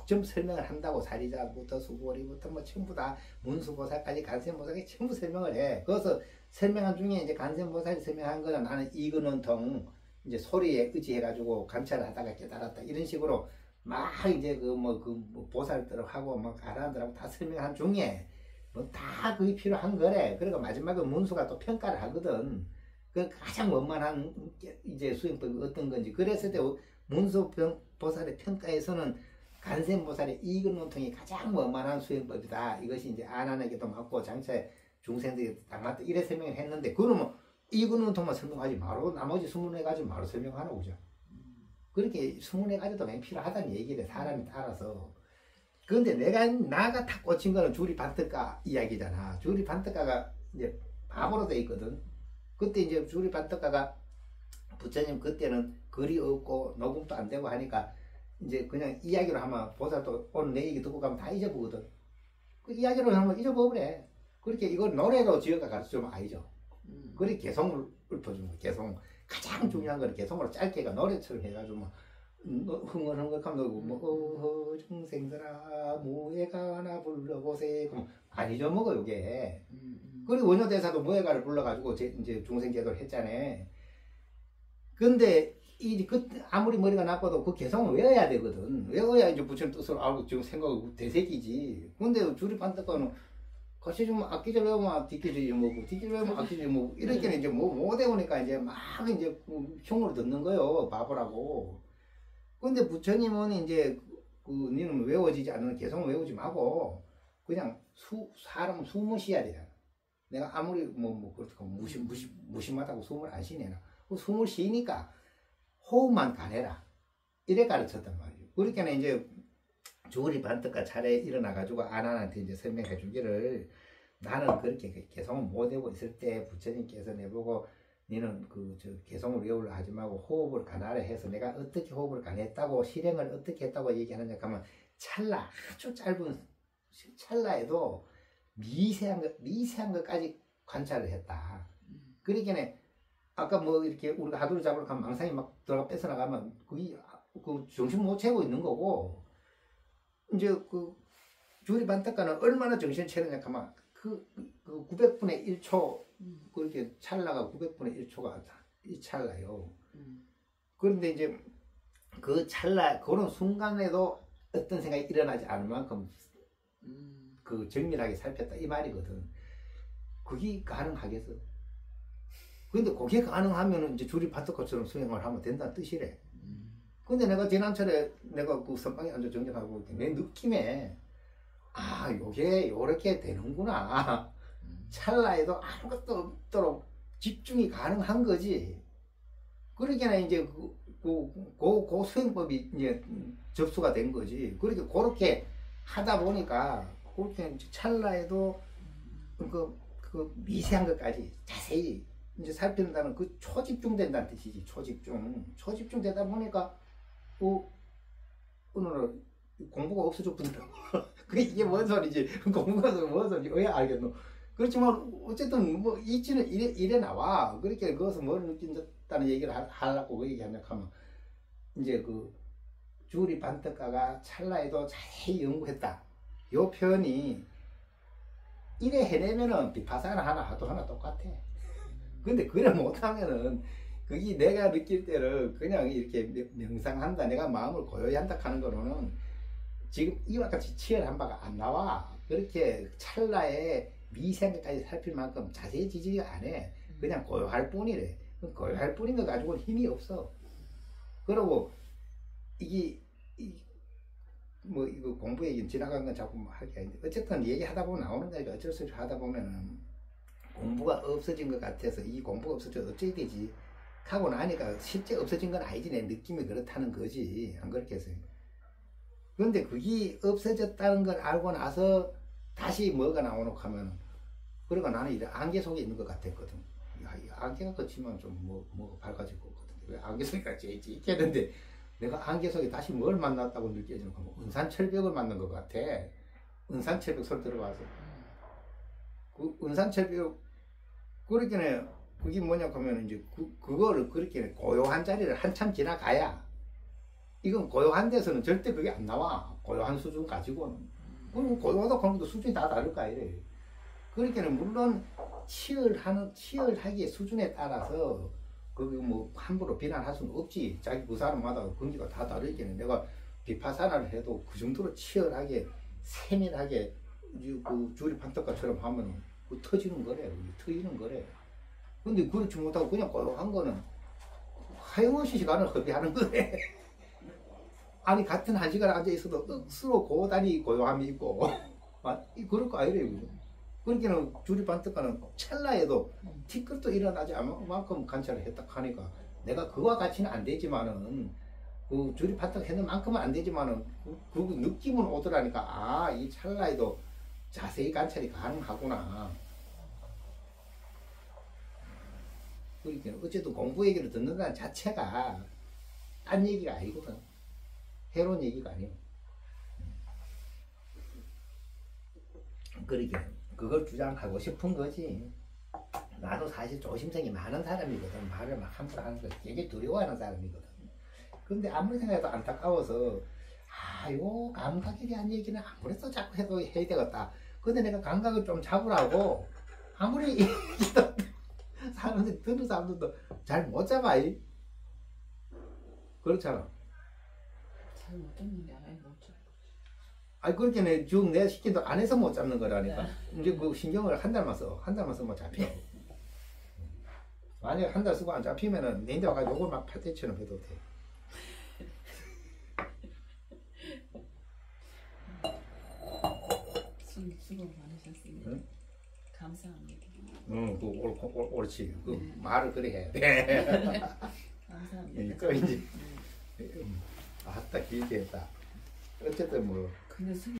좀 설명을 한다고 사리자부터 수고리부터 뭐 전부 다 문수보살까지 간센보살까지 전부 설명을 해. 그래서 설명한 중에 이제 간센보살이 설명한 거는 나는 이근원통 이제 소리에 의지해가지고 관찰을 하다가 깨달았다 이런 식으로 막 이제 뭐 보살들하고 막 아란들하고 다 설명한 중에 뭐 다 그게 필요한 거래. 그러니까 마지막에 문수가 또 평가를 하거든. 그 가장 원만한 이제 수행법이 어떤 건지. 그랬을 때 문수 보살의 평가에서는 간센보살의 이근원통이 가장 원만한 수행법이다. 이것이 이제 아난에게도 맞고 장차 중생들에게 딱 맞다. 이래 설명을 했는데 그러면 이근원통만 설명하지 말고 나머지 24가지 바로 설명하는 거죠. 그렇게 24가지도 그냥 필요하다는 얘기를 사람이 따라서. 그런데 나가 탁 꽂힌 거는 주리 반떡가 이야기잖아. 주리 반떡가가 이제 바보로 돼 있거든. 그때 이제 주리 반떡가가 부처님 그때는 글이 없고 녹음도 안 되고 하니까 이제 그냥 이야기로 하면 보살도 오늘 내 얘기 듣고 가면 다 잊어보거든. 그 이야기로 하면 잊어버려. 그렇게 이걸 노래로 지어가 가르쳐주면 아니죠. 그렇게 개성을 읊어주는 거야. 개성. 가장 중요한 거는 개성으로 짧게가 노래처럼 해가지고 뭐 흥얼흥얼하면 뭐 중생들아 무예가 하나 불러보세. 그럼 안 잊어먹어 요게. 그리고 원효대사도 무예가를 불러가지고 이제 중생 제도를 했잖아. 근데 아무리 머리가 나빠도 그 개성을 외워야 되거든. 외워야 이제 부처님 뜻을 알고 지금 생각하고 되새기지. 근데 주리 반떡가는 같이 좀 악기절 외우면 뒷기절이 뭐고 뒷기절 외우면 악기절이 뭐고 이렇게 이제 뭐 못 외우니까 이제 막 이제 흉으로 듣는 거요. 바보라고. 근데 부처님은 이제 니는 외워지지 않는 개성을 외우지 말고 그냥 사람 숨을 쉬어야 되잖아. 내가 아무리 그렇다고 무심하다고 숨을 안 쉬내나. 숨을 쉬니까 호흡만 가내라. 이래 가르쳤단 말이에요. 그러니까 이제 주리 반떡가 차례에 일어나가지고 아난한테 이제 설명해 주기를 나는 그렇게 개성을 못 외우고 있을 때 부처님께서 내보고 너는 개성을 외우려 하지 말고 호흡을 가나라 해서 내가 어떻게 호흡을 가냈다고 실행을 어떻게 했다고 얘기하느냐 하면 찰나 아주 짧은 찰나에도 미세한 것까지 관찰을 했다. 그러니까 아까 뭐 이렇게 우리가 하두를 잡으러 가면 망상이 막 들어가 뺏어나가면 그게 정신 못 차리고 있는 거고 이제 주리 반떡가는 얼마나 정신 차리냐 하면 그 900분의 1초 그렇게 찰나가 900분의 1초가 이 찰나요. 그런데 이제 그 찰나 그런 순간에도 어떤 생각이 일어나지 않을 만큼 그 정밀하게 살폈다 이 말이거든. 그게 가능하겠어. 근데 그게 가능하면 이제 주리 반떡가처럼 수행을 하면 된다는 뜻이래. 근데 내가 지난철에 내가 그 선방에 앉아 정정하고 내 느낌에 요게 요렇게 되는구나. 찰나에도 아무것도 없도록 집중이 가능한 거지. 그러니까 이제 그 수행법이 이제 접수가 된 거지. 그렇게 그렇게 하다 보니까 그렇게 찰나에도 그 미세한 것까지 자세히 이제 살핀다는 그 초집중된다는 뜻이지. 초집중되다 보니까 어느 날 공부가 없어져 버리더라고. 그 이게 뭔 소리지? 공부가 뭔 소리지? 왜 알겠노? 그렇지만 어쨌든 뭐 이치는 이래 나와. 그렇게 그것을 뭘 느낀다는 얘기를 하려고 그 얘기하면 이제 그 주리 반떡가가 찰나에도 자세히 연구했다. 요 표현이 이래 해내면은 비파사나 하나 똑같아. 근데 그래 못하면은 그게 내가 느낄 때는 그냥 이렇게 명상한다, 내가 마음을 고요히 한다 하는 거로는 지금 이와 같이 치열한 바가 안 나와. 그렇게 찰나에 미생까지 살필 만큼 자세히 지지가 안 해. 그냥 고요할 뿐이래. 고요할 뿐인 거 가지고는 힘이 없어. 그러고 뭐 이거 공부 얘기 지나간 건 자꾸 할 게 아닌데 어쨌든 얘기하다 보면 나오는 거니까 어쩔 수 없이 하다 보면은 공부가 없어진 것 같아서 이 공부가 없어져 어찌 되지 하고 나니까 실제 없어진 건 아니지. 내 느낌이 그렇다는 거지. 안 그렇겠어요? 그런데 그게 없어졌다는 걸 알고 나서 다시 뭐가 나오노 하면 그러니까 나는 이런 안개 속에 있는 것 같았거든. 야, 이 안개가 그치면 좀 뭐가 밝아질 것 같은데 왜 안개 속에 같이 있겠는데 내가 안개 속에 다시 뭘 만났다고 느껴지는 거면 은산철벽을 만난 것 같아. 은산철벽 소리 들어봐서 그 은산철벽 그렇게 그게 뭐냐 하면 이제 그거를 그렇게 고요한 자리를 한참 지나가야 이건 고요한 데서는 절대 그게 안 나와. 고요한 수준 가지고는. 그럼 고요하다 하는 것도 수준이 다 다를 거 아니래. 그러니까는 물론 치열하게 수준에 따라서 그게 뭐 함부로 비난할 수는 없지. 자기 그 사람마다 근기가 다 다르겠네. 내가 비파사나를 해도 그 정도로 치열하게 세밀하게 그 주리 판떡가처럼 하면 그 터지는 거래. 터지는 거래. 근데 그렇지 못하고 그냥 고요한 거는 하염없이 시간을 허비하는 거래. 아니 같은 한 시간 앉아 있어도 억수로 고단히 고요함이 있고 그럴 거 아니래요. 그죠? 그러니까 주리 반떡가는 찰나에도 티끌도 일어나지 않을 만큼 관찰을 했다 하니까 내가 그와 같이는 안 되지만은 그 주리 반떡 했는 만큼은 안 되지만은 그 느낌은 오더라니까 아, 이 찰나에도 자세히 관찰이 가능하구나. 그러니까 어쨌든 공부 얘기를 듣는다는 자체가 딴 얘기가 아니거든. 해로운 얘기가 아니에요. 그러니까 그걸 주장하고 싶은 거지. 나도 사실 조심성이 많은 사람이거든. 말을 막 함부로 하는 걸 되게 두려워하는 사람이거든. 근데 아무리 생각해도 안타까워서 요 감각에 대한 얘기는 아무래도 자꾸 해도 해야 되겠다. 근데 내가 감각을 좀 잡으라고 아무리 사람들 듣는 사람들도 잘 못 잡아. 그렇잖아. 잘 못 잡는 게 아예 못 잡고. 아니 그렇게 쭉 내 시킨도 안 해서 못 잡는 거라니까. 이제 그 신경을 한 달만 쓰면 잡혀. 만약에 한 달 쓰고 안 잡히면은 내인데 와가지고 요걸 막 팔대처럼 해도 돼. 수고 많으셨습니다. 응? 감사합니다. 응, 옳지. 말을 그래 해야 돼. 감사합니다. 그러니까 이제 아따 길게 했다. 어쨌든 뭐. 근데